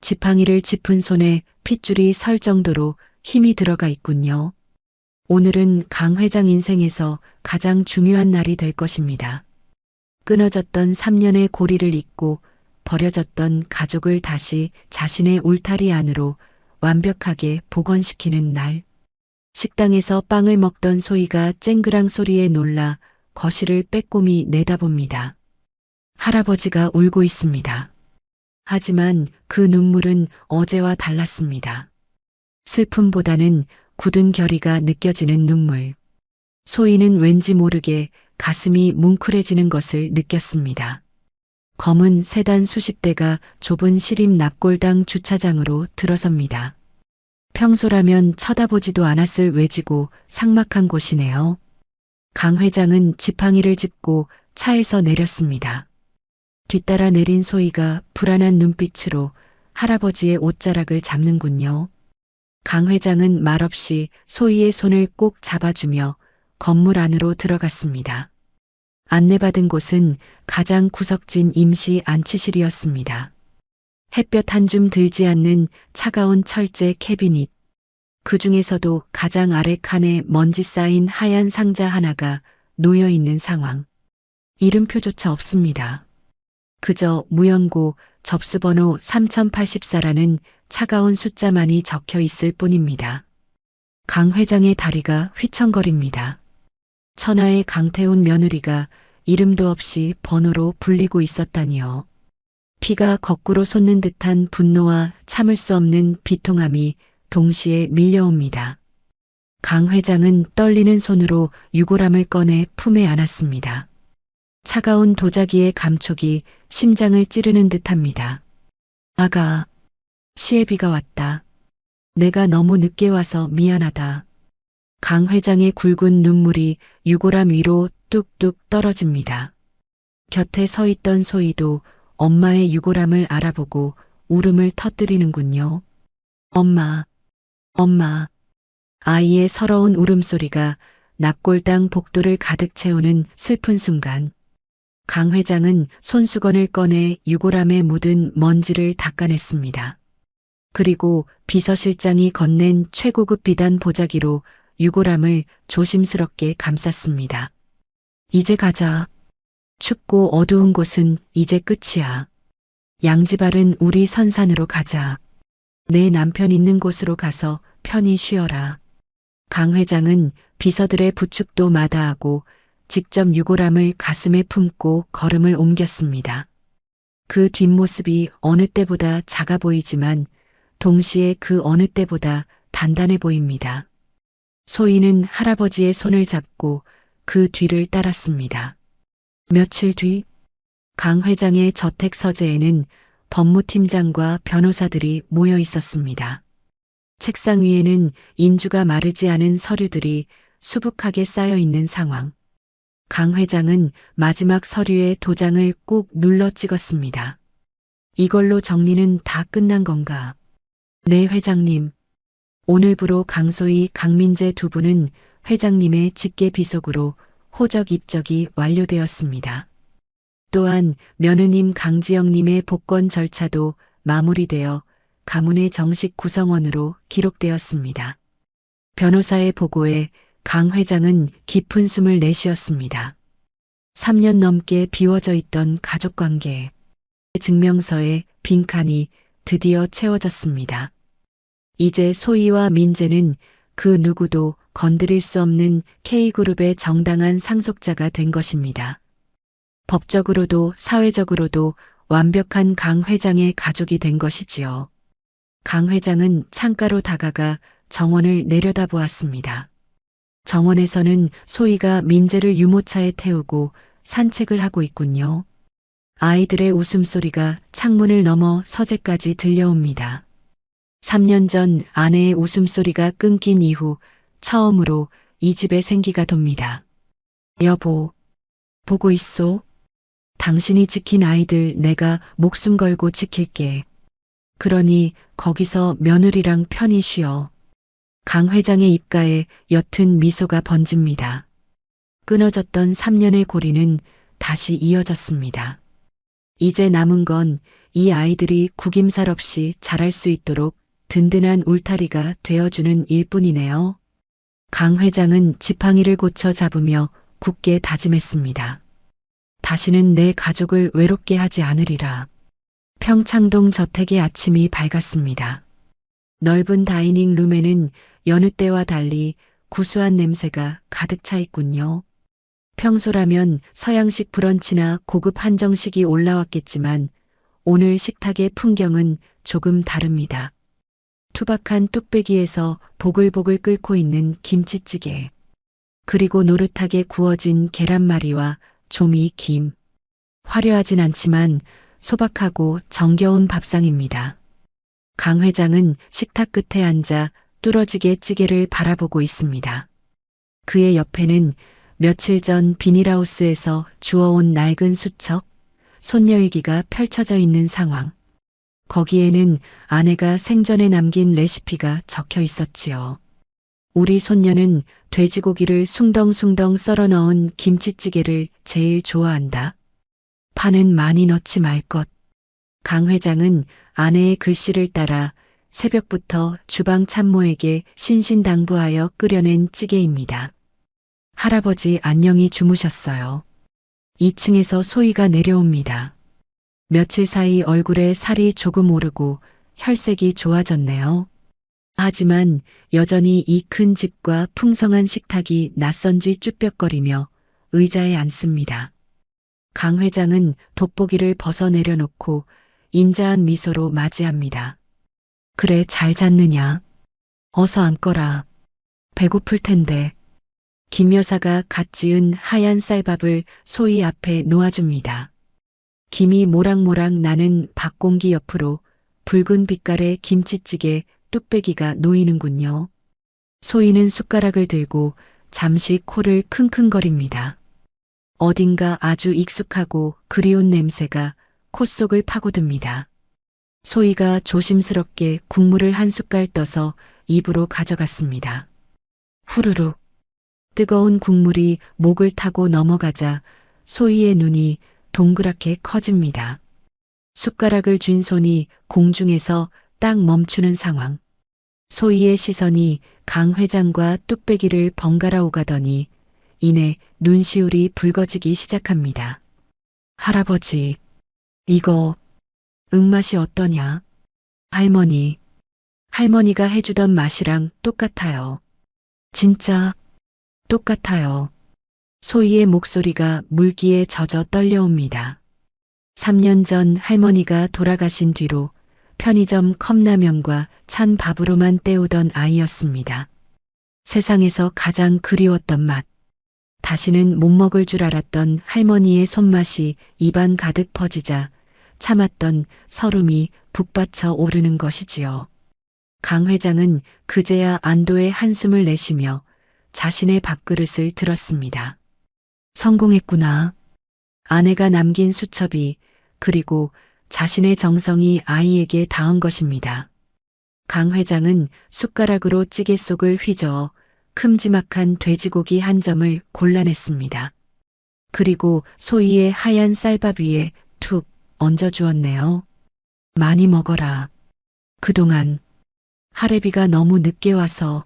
지팡이를 짚은 손에 핏줄이 설 정도로 힘이 들어가 있군요. 오늘은 강 회장 인생에서 가장 중요한 날이 될 것입니다. 끊어졌던 3년의 고리를 잇고 버려졌던 가족을 다시 자신의 울타리 안으로 완벽하게 복원시키는 날. 식당에서 빵을 먹던 소희가 쨍그랑 소리에 놀라 거실을 빼꼼히 내다봅니다. 할아버지가 울고 있습니다. 하지만 그 눈물은 어제와 달랐습니다. 슬픔보다는 굳은 결의가 느껴지는 눈물. 소희는 왠지 모르게 가슴이 뭉클해지는 것을 느꼈습니다. 검은 세단 수십 대가 좁은 시립 납골당 주차장으로 들어섭니다. 평소라면 쳐다보지도 않았을 외지고 삭막한 곳이네요. 강 회장은 지팡이를 짚고 차에서 내렸습니다. 뒤따라 내린 소희가 불안한 눈빛으로 할아버지의 옷자락을 잡는군요. 강 회장은 말없이 소희의 손을 꼭 잡아주며 건물 안으로 들어갔습니다. 안내받은 곳은 가장 구석진 임시 안치실이었습니다. 햇볕 한 줌 들지 않는 차가운 철제 캐비닛. 그 중에서도 가장 아래 칸에 먼지 쌓인 하얀 상자 하나가 놓여 있는 상황. 이름표조차 없습니다. 그저 무연고 접수번호 3084라는 차가운 숫자만이 적혀 있을 뿐입니다. 강 회장의 다리가 휘청거립니다. 천하의 강태훈 며느리가 이름도 없이 번호로 불리고 있었다니요. 피가 거꾸로 솟는 듯한 분노와 참을 수 없는 비통함이 동시에 밀려옵니다. 강 회장은 떨리는 손으로 유골함을 꺼내 품에 안았습니다. 차가운 도자기의 감촉이 심장을 찌르는 듯합니다. 아가, 시애비가 왔다. 내가 너무 늦게 와서 미안하다. 강 회장의 굵은 눈물이 유골함 위로 뚝뚝 떨어집니다. 곁에 서 있던 소희도 엄마의 유골함을 알아보고 울음을 터뜨리는군요. 엄마, 엄마. 아이의 서러운 울음소리가 납골당 복도를 가득 채우는 슬픈 순간. 강 회장은 손수건을 꺼내 유골함에 묻은 먼지를 닦아냈습니다. 그리고 비서실장이 건넨 최고급 비단 보자기로 유골함을 조심스럽게 감쌌습니다. 이제 가자. 춥고 어두운 곳은 이제 끝이야. 양지발은 우리 선산으로 가자. 내 남편 있는 곳으로 가서 편히 쉬어라. 강 회장은 비서들의 부축도 마다하고 직접 유골함을 가슴에 품고 걸음을 옮겼습니다. 그 뒷모습이 어느 때보다 작아 보이지만 동시에 그 어느 때보다 단단해 보입니다. 소희는 할아버지의 손을 잡고 그 뒤를 따랐습니다. 며칠 뒤 강 회장의 저택 서재에는 법무팀장과 변호사들이 모여 있었습니다. 책상 위에는 인주가 마르지 않은 서류들이 수북하게 쌓여 있는 상황. 강 회장은 마지막 서류에 도장을 꾹 눌러 찍었습니다. 이걸로 정리는 다 끝난 건가? 네, 회장님. 오늘부로 강소희, 강민재 두 분은 회장님의 직계 비속으로 호적 입적이 완료되었습니다. 또한 며느님 강지영님의 복권 절차도 마무리되어 가문의 정식 구성원으로 기록되었습니다. 변호사의 보고에 강 회장은 깊은 숨을 내쉬었습니다. 3년 넘게 비워져 있던 가족관계 증명서의 빈칸이 드디어 채워졌습니다. 이제 소희와 민재는 그 누구도 건드릴 수 없는 K그룹의 정당한 상속자가 된 것입니다. 법적으로도 사회적으로도 완벽한 강 회장의 가족이 된 것이지요. 강 회장은 창가로 다가가 정원을 내려다보았습니다. 정원에서는 소희가 민재를 유모차에 태우고 산책을 하고 있군요. 아이들의 웃음소리가 창문을 넘어 서재까지 들려옵니다. 3년 전 아내의 웃음소리가 끊긴 이후 처음으로 이 집에 생기가 돕니다. 여보, 보고 있소? 당신이 지킨 아이들 내가 목숨 걸고 지킬게. 그러니 거기서 며느리랑 편히 쉬어. 강 회장의 입가에 옅은 미소가 번집니다. 끊어졌던 3년의 고리는 다시 이어졌습니다. 이제 남은 건 이 아이들이 구김살 없이 자랄 수 있도록 든든한 울타리가 되어주는 일뿐이네요. 강 회장은 지팡이를 고쳐 잡으며 굳게 다짐했습니다. 다시는 내 가족을 외롭게 하지 않으리라. 평창동 저택의 아침이 밝았습니다. 넓은 다이닝 룸에는 여느 때와 달리 구수한 냄새가 가득 차 있군요. 평소라면 서양식 브런치나 고급 한정식이 올라왔겠지만 오늘 식탁의 풍경은 조금 다릅니다. 투박한 뚝배기에서 보글보글 끓고 있는 김치찌개, 그리고 노릇하게 구워진 계란말이와 조미 김. 화려하진 않지만 소박하고 정겨운 밥상입니다. 강 회장은 식탁 끝에 앉아 뚫어지게 찌개를 바라보고 있습니다. 그의 옆에는 며칠 전 비닐하우스에서 주워온 낡은 수첩, 손녀일기가 펼쳐져 있는 상황. 거기에는 아내가 생전에 남긴 레시피가 적혀 있었지요. 우리 손녀는 돼지고기를 숭덩숭덩 썰어 넣은 김치찌개를 제일 좋아한다. 파는 많이 넣지 말 것. 강 회장은 아내의 글씨를 따라 새벽부터 주방 참모에게 신신당부하여 끓여낸 찌개입니다. 할아버지 안녕히 주무셨어요. 2층에서 소희가 내려옵니다. 며칠 사이 얼굴에 살이 조금 오르고 혈색이 좋아졌네요. 하지만 여전히 이 큰 집과 풍성한 식탁이 낯선지 쭈뼛거리며 의자에 앉습니다. 강 회장은 돋보기를 벗어 내려놓고 인자한 미소로 맞이합니다. 그래, 잘 잤느냐? 어서 앉거라. 배고플 텐데. 김 여사가 갓 지은 하얀 쌀밥을 소희 앞에 놓아줍니다. 김이 모락모락 나는 밥공기 옆으로 붉은 빛깔의 김치찌개 뚝배기가 놓이는군요. 소희는 숟가락을 들고 잠시 코를 킁킁거립니다. 어딘가 아주 익숙하고 그리운 냄새가 콧속을 파고듭니다. 소희가 조심스럽게 국물을 한 숟갈 떠서 입으로 가져갔습니다. 후루룩. 뜨거운 국물이 목을 타고 넘어가자 소희의 눈이 동그랗게 커집니다. 숟가락을 쥔 손이 공중에서 딱 멈추는 상황. 소희의 시선이 강 회장과 뚝배기를 번갈아 오가더니 이내 눈시울이 붉어지기 시작합니다. 할아버지, 이거 응맛이 어떠냐? 할머니가 해주던 맛이랑 똑같아요. 진짜 똑같아요. 소희의 목소리가 물기에 젖어 떨려옵니다. 3년 전 할머니가 돌아가신 뒤로 편의점 컵라면과 찬 밥으로만 때우던 아이였습니다. 세상에서 가장 그리웠던 맛. 다시는 못 먹을 줄 알았던 할머니의 손맛이 입안 가득 퍼지자 참았던 설움이 북받쳐 오르는 것이지요. 강 회장은 그제야 안도의 한숨을 내쉬며 자신의 밥그릇을 들었습니다. 성공했구나. 아내가 남긴 수첩이, 그리고 자신의 정성이 아이에게 닿은 것입니다. 강 회장은 숟가락으로 찌개 속을 휘저어 큼지막한 돼지고기 한 점을 골라냈습니다. 그리고 소희의 하얀 쌀밥 위에 툭 얹어주었네요. 많이 먹어라. 그동안 할애비가 너무 늦게 와서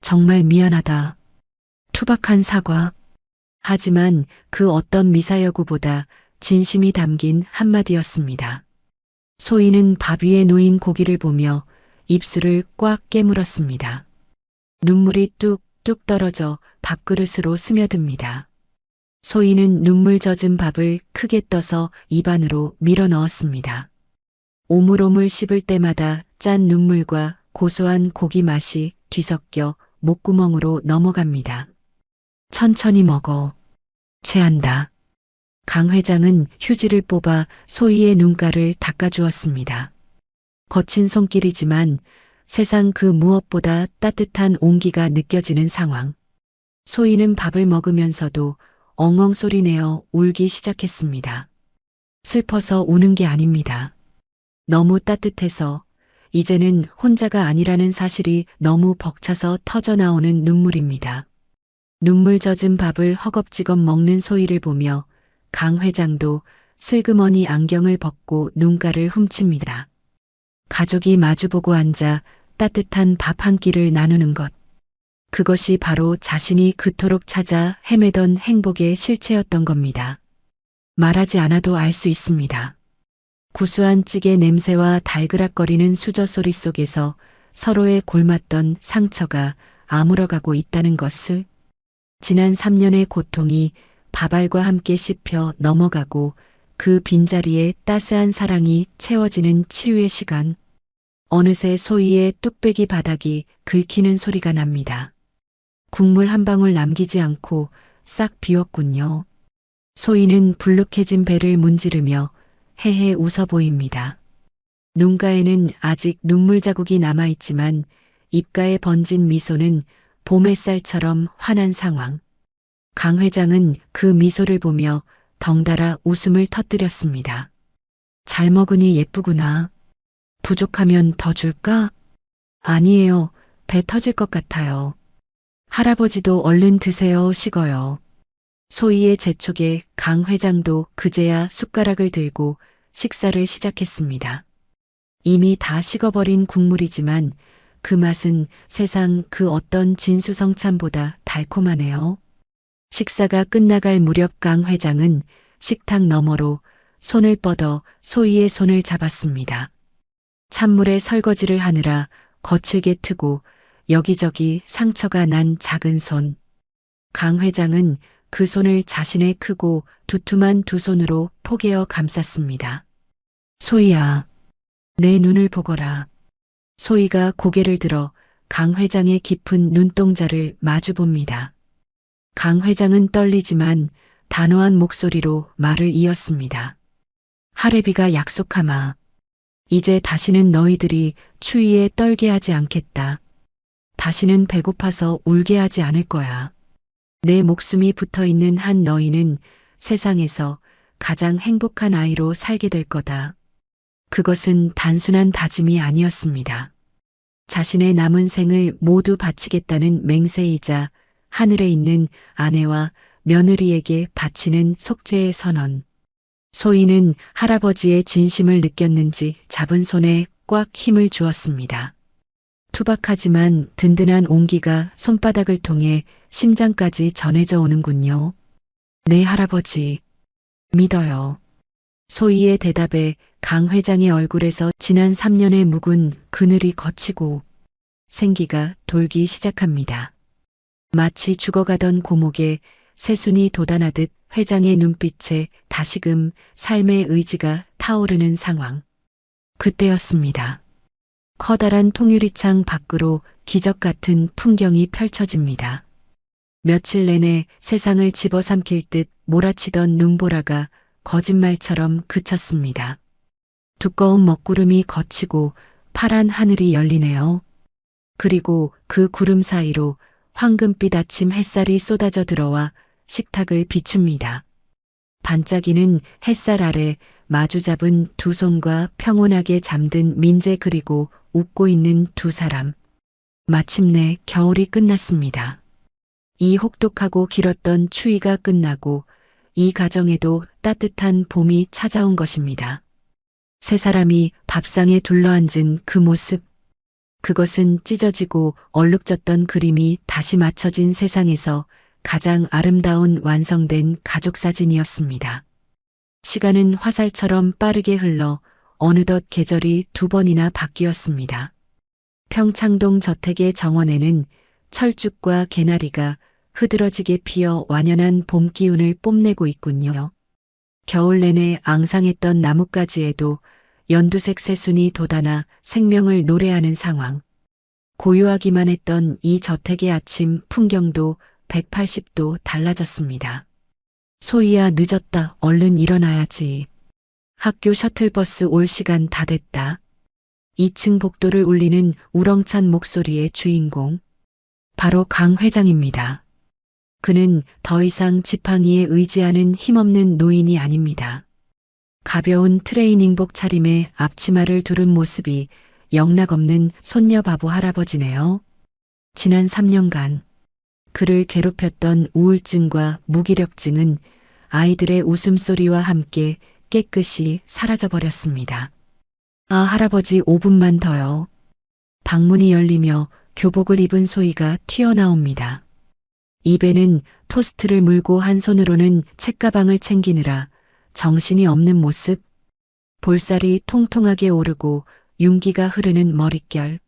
정말 미안하다. 투박한 사과. 하지만 그 어떤 미사여구보다 진심이 담긴 한마디였습니다. 소희는 밥 위에 놓인 고기를 보며 입술을 꽉 깨물었습니다. 눈물이 뚝뚝 떨어져 밥그릇으로 스며듭니다. 소희는 눈물 젖은 밥을 크게 떠서 입안으로 밀어 넣었습니다. 오물오물 씹을 때마다 짠 눈물과 고소한 고기 맛이 뒤섞여 목구멍으로 넘어갑니다. 천천히 먹어. 체한다. 강 회장은 휴지를 뽑아 소희의 눈가를 닦아주었습니다. 거친 손길이지만 세상 그 무엇보다 따뜻한 온기가 느껴지는 상황. 소희는 밥을 먹으면서도 엉엉 소리내어 울기 시작했습니다. 슬퍼서 우는 게 아닙니다. 너무 따뜻해서 이제는 혼자가 아니라는 사실이 너무 벅차서 터져나오는 눈물입니다. 눈물 젖은 밥을 허겁지겁 먹는 소희를 보며 강 회장도 슬그머니 안경을 벗고 눈가를 훔칩니다. 가족이 마주보고 앉아 따뜻한 밥 한 끼를 나누는 것. 그것이 바로 자신이 그토록 찾아 헤매던 행복의 실체였던 겁니다. 말하지 않아도 알 수 있습니다. 구수한 찌개 냄새와 달그락거리는 수저 소리 속에서 서로의 골맞던 상처가 아물어가고 있다는 것을, 지난 3년의 고통이 밥알과 함께 씹혀 넘어가고 그 빈자리에 따스한 사랑이 채워지는 치유의 시간. 어느새 소희의 뚝배기 바닥이 긁히는 소리가 납니다. 국물 한 방울 남기지 않고 싹 비웠군요. 소희는 불룩해진 배를 문지르며 헤헤 웃어 보입니다. 눈가에는 아직 눈물 자국이 남아있지만 입가에 번진 미소는 봄 햇살처럼 환한 상황. 강 회장은 그 미소를 보며 덩달아 웃음을 터뜨렸습니다. 잘 먹으니 예쁘구나. 부족하면 더 줄까? 아니에요. 배 터질 것 같아요. 할아버지도 얼른 드세요. 식어요. 소희의 재촉에 강 회장도 그제야 숟가락을 들고 식사를 시작했습니다. 이미 다 식어버린 국물이지만 그 맛은 세상 그 어떤 진수성찬보다 달콤하네요. 식사가 끝나갈 무렵 강 회장은 식탁 너머로 손을 뻗어 소희의 손을 잡았습니다. 찬물에 설거지를 하느라 거칠게 트고 여기저기 상처가 난 작은 손. 강 회장은 그 손을 자신의 크고 두툼한 두 손으로 포개어 감쌌습니다. 소희야, 내 눈을 보거라. 소희가 고개를 들어 강 회장의 깊은 눈동자를 마주봅니다. 강 회장은 떨리지만 단호한 목소리로 말을 이었습니다. 할애비가 약속하마. 이제 다시는 너희들이 추위에 떨게 하지 않겠다. 다시는 배고파서 울게 하지 않을 거야. 내 목숨이 붙어 있는 한 너희는 세상에서 가장 행복한 아이로 살게 될 거다. 그것은 단순한 다짐이 아니었습니다. 자신의 남은 생을 모두 바치겠다는 맹세이자 하늘에 있는 아내와 며느리에게 바치는 속죄의 선언. 소희는 할아버지의 진심을 느꼈는지 잡은 손에 꽉 힘을 주었습니다. 투박하지만 든든한 온기가 손바닥을 통해 심장까지 전해져 오는군요. 네, 할아버지. 믿어요. 소희의 대답에 강 회장의 얼굴에서 지난 3년의 묵은 그늘이 걷히고 생기가 돌기 시작합니다. 마치 죽어가던 고목에 새순이 돋아나듯 회장의 눈빛에 다시금 삶의 의지가 타오르는 상황. 그때였습니다. 커다란 통유리창 밖으로 기적 같은 풍경이 펼쳐집니다. 며칠 내내 세상을 집어삼킬 듯 몰아치던 눈보라가 거짓말처럼 그쳤습니다. 두꺼운 먹구름이 걷히고 파란 하늘이 열리네요. 그리고 그 구름 사이로 황금빛 아침 햇살이 쏟아져 들어와 식탁을 비춥니다. 반짝이는 햇살 아래 마주 잡은 두 손과 평온하게 잠든 민재 그리고 웃고 있는 두 사람. 마침내 겨울이 끝났습니다. 이 혹독하고 길었던 추위가 끝나고 이 가정에도 따뜻한 봄이 찾아온 것입니다. 세 사람이 밥상에 둘러앉은 그 모습. 그것은 찢어지고 얼룩졌던 그림이 다시 맞춰진 세상에서 가장 아름다운 완성된 가족 사진이었습니다. 시간은 화살처럼 빠르게 흘러 어느덧 계절이 두 번이나 바뀌었습니다. 평창동 저택의 정원에는 철쭉과 개나리가 흐드러지게 피어 완연한 봄 기운을 뽐내고 있군요. 겨울 내내 앙상했던 나뭇가지에도 연두색 새순이 돋아나 생명을 노래하는 상황. 고요하기만 했던 이 저택의 아침 풍경도 180도 달라졌습니다. 소희야, 늦었다. 얼른 일어나야지. 학교 셔틀버스 올 시간 다 됐다. 2층 복도를 울리는 우렁찬 목소리의 주인공. 바로 강 회장입니다. 그는 더 이상 지팡이에 의지하는 힘없는 노인이 아닙니다. 가벼운 트레이닝복 차림에 앞치마를 두른 모습이 영락없는 손녀바보 할아버지네요. 지난 3년간 그를 괴롭혔던 우울증과 무기력증은 아이들의 웃음소리와 함께 깨끗이 사라져버렸습니다. 아, 할아버지 5분만 더요. 방문이 열리며 교복을 입은 소희가 튀어나옵니다. 입에는 토스트를 물고 한 손으로는 책가방을 챙기느라 정신이 없는 모습. 볼살이 통통하게 오르고 윤기가 흐르는 머릿결.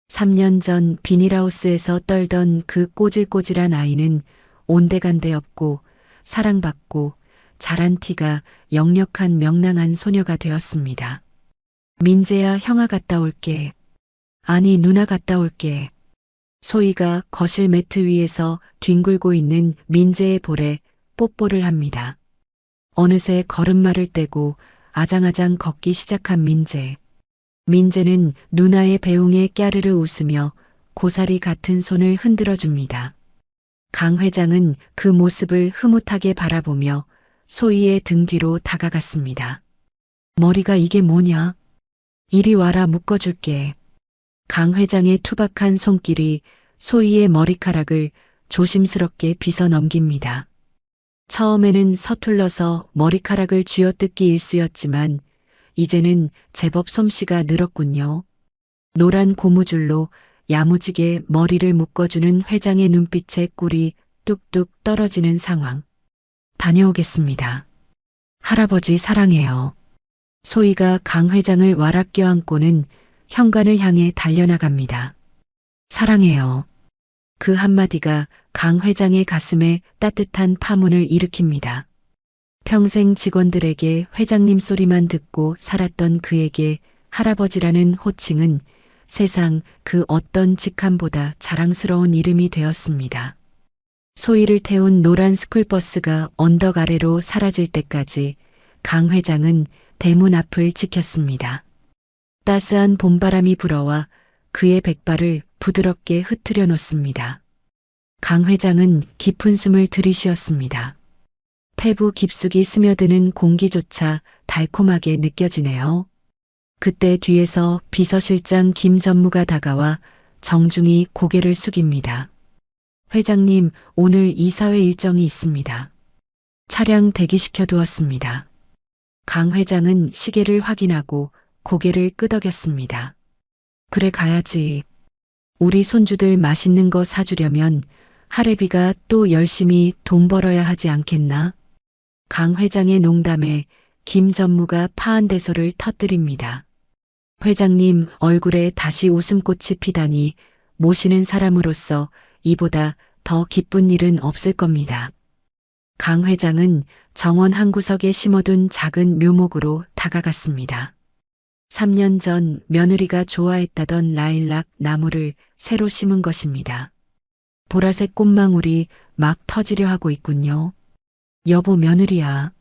3년 전 비닐하우스에서 떨던 그 꼬질꼬질한 아이는 온데간데 없고 사랑받고 자란 티가 역력한 명랑한 소녀가 되었습니다. 민재야, 형아 갔다 올게. 아니, 누나 갔다 올게. 소희가 거실 매트 위에서 뒹굴고 있는 민재의 볼에 뽀뽀를 합니다. 어느새 걸음마를 떼고 아장아장 걷기 시작한 민재. 민재는 누나의 배웅에 깨르르 웃으며 고사리 같은 손을 흔들어 줍니다. 강 회장은 그 모습을 흐뭇하게 바라보며 소희의 등 뒤로 다가갔습니다. 머리가 이게 뭐냐? 이리 와라, 묶어줄게. 강 회장의 투박한 손길이 소희의 머리카락을 조심스럽게 빗어 넘깁니다. 처음에는 서툴러서 머리카락을 쥐어뜯기 일쑤였지만 이제는 제법 솜씨가 늘었군요. 노란 고무줄로 야무지게 머리를 묶어주는 회장의 눈빛에 꿀이 뚝뚝 떨어지는 상황. 다녀오겠습니다. 할아버지 사랑해요. 소희가 강 회장을 와락 껴안고는 현관을 향해 달려나갑니다. 사랑해요. 그 한마디가 강 회장의 가슴에 따뜻한 파문을 일으킵니다. 평생 직원들에게 회장님 소리만 듣고 살았던 그에게 할아버지라는 호칭은 세상 그 어떤 직함보다 자랑스러운 이름이 되었습니다. 소희를 태운 노란 스쿨버스가 언덕 아래로 사라질 때까지 강 회장은 대문 앞을 지켰습니다. 따스한 봄바람이 불어와 그의 백발을 부드럽게 흩트려 놓습니다. 강 회장은 깊은 숨을 들이쉬었습니다. 폐부 깊숙이 스며드는 공기조차 달콤하게 느껴지네요. 그때 뒤에서 비서실장 김 전무가 다가와 정중히 고개를 숙입니다. 회장님, 오늘 이사회 일정이 있습니다. 차량 대기시켜 두었습니다. 강 회장은 시계를 확인하고 고개를 끄덕였습니다. 그래, 가야지. 우리 손주들 맛있는 거 사주려면 할애비가 또 열심히 돈 벌어야 하지 않겠나? 강 회장의 농담에 김 전무가 파한대소를 터뜨립니다. 회장님 얼굴에 다시 웃음꽃이 피다니 모시는 사람으로서 이보다 더 기쁜 일은 없을 겁니다. 강 회장은 정원 한 구석에 심어둔 작은 묘목으로 다가갔습니다. 3년 전 며느리가 좋아했다던 라일락 나무를 새로 심은 것입니다. 보라색 꽃망울이 막 터지려 하고 있군요. 여보, 며느리야.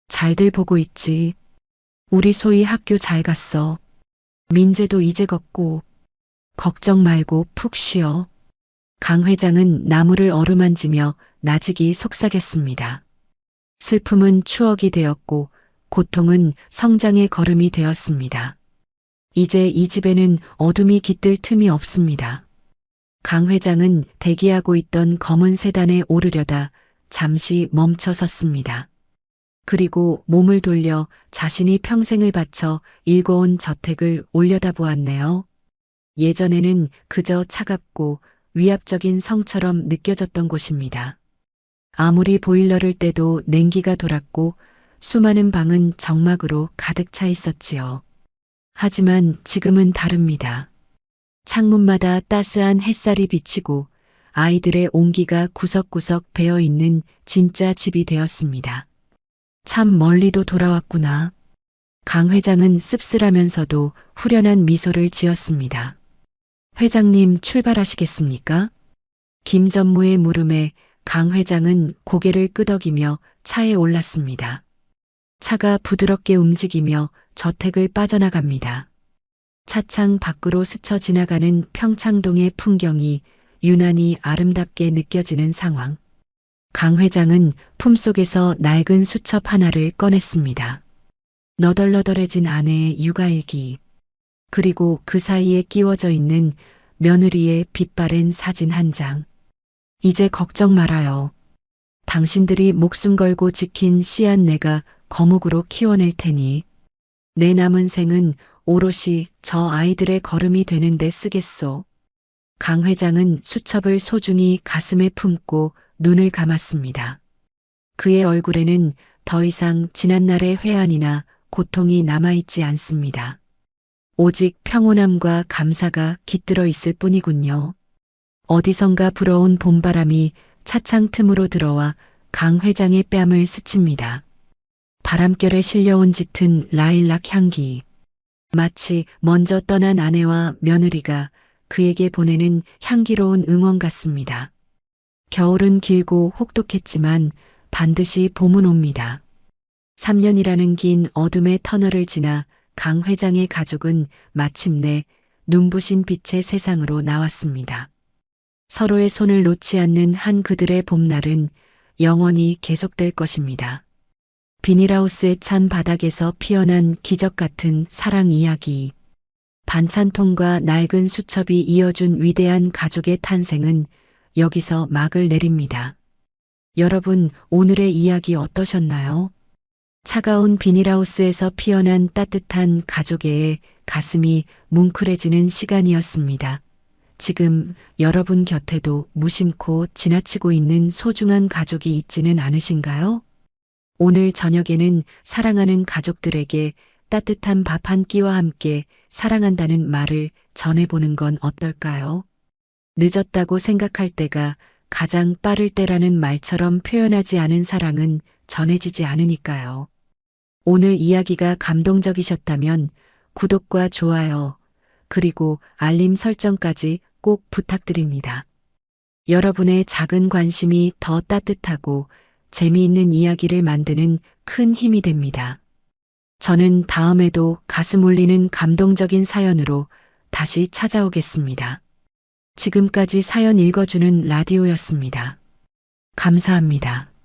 잘들 보고 있지. 우리 소희 학교 잘 갔어. 민재도 이제 걷고. 걱정 말고 푹 쉬어. 강 회장은 나무를 어루만지며 나직이 속삭였습니다. 슬픔은 추억이 되었고 고통은 성장의 걸음이 되었습니다. 이제 이 집에는 어둠이 깃들 틈이 없습니다. 강 회장은 대기하고 있던 검은 세단에 오르려다 잠시 멈춰 섰습니다. 그리고 몸을 돌려 자신이 평생을 바쳐 일궈온 저택을 올려다보았네요. 예전에는 그저 차갑고 위압적인 성처럼 느껴졌던 곳입니다. 아무리 보일러를 떼도 냉기가 돌았고 수많은 방은 정막으로 가득 차 있었지요. 하지만 지금은 다릅니다. 창문마다 따스한 햇살이 비치고 아이들의 온기가 구석구석 배어있는 진짜 집이 되었습니다. 참 멀리도 돌아왔구나. 강 회장은 씁쓸하면서도 후련한 미소를 지었습니다. 회장님 출발하시겠습니까? 김 전무의 물음에 강 회장은 고개를 끄덕이며 차에 올랐습니다. 차가 부드럽게 움직이며 저택을 빠져나갑니다. 차창 밖으로 스쳐 지나가는 평창동의 풍경이 유난히 아름답게 느껴지는 상황. 강 회장은 품속에서 낡은 수첩 하나를 꺼냈습니다. 너덜너덜해진 아내의 육아일기, 그리고 그 사이에 끼워져 있는 며느리의 빛바랜 사진 한 장. 이제 걱정 말아요. 당신들이 목숨 걸고 지킨 씨앗 내가 거목으로 키워낼 테니 내 남은 생은 오롯이 저 아이들의 거름이 되는데 쓰겠소. 강 회장은 수첩을 소중히 가슴에 품고 눈을 감았습니다. 그의 얼굴에는 더 이상 지난날의 회한이나 고통이 남아있지 않습니다. 오직 평온함과 감사가 깃들어 있을 뿐이군요. 어디선가 불어온 봄바람이 차창 틈으로 들어와 강 회장의 뺨을 스칩니다. 바람결에 실려온 짙은 라일락 향기. 마치 먼저 떠난 아내와 며느리가 그에게 보내는 향기로운 응원 같습니다. 겨울은 길고 혹독했지만 반드시 봄은 옵니다. 3년이라는 긴 어둠의 터널을 지나 강 회장의 가족은 마침내 눈부신 빛의 세상으로 나왔습니다. 서로의 손을 놓지 않는 한 그들의 봄날은 영원히 계속될 것입니다. 비닐하우스의 찬 바닥에서 피어난 기적 같은 사랑 이야기. 반찬통과 낡은 수첩이 이어준 위대한 가족의 탄생은 여기서 막을 내립니다. 여러분, 오늘의 이야기 어떠셨나요? 차가운 비닐하우스에서 피어난 따뜻한 가족의 가슴이 뭉클해지는 시간이었습니다. 지금 여러분 곁에도 무심코 지나치고 있는 소중한 가족이 있지는 않으신가요? 오늘 저녁에는 사랑하는 가족들에게 따뜻한 밥 한 끼와 함께 사랑한다는 말을 전해보는 건 어떨까요? 늦었다고 생각할 때가 가장 빠를 때라는 말처럼 표현하지 않은 사랑은 전해지지 않으니까요. 오늘 이야기가 감동적이셨다면 구독과 좋아요, 그리고 알림 설정까지 꼭 부탁드립니다. 여러분의 작은 관심이 더 따뜻하고 재미있는 이야기를 만드는 큰 힘이 됩니다. 저는 다음에도 가슴 울리는 감동적인 사연으로 다시 찾아오겠습니다. 지금까지 사연 읽어주는 라디오였습니다. 감사합니다.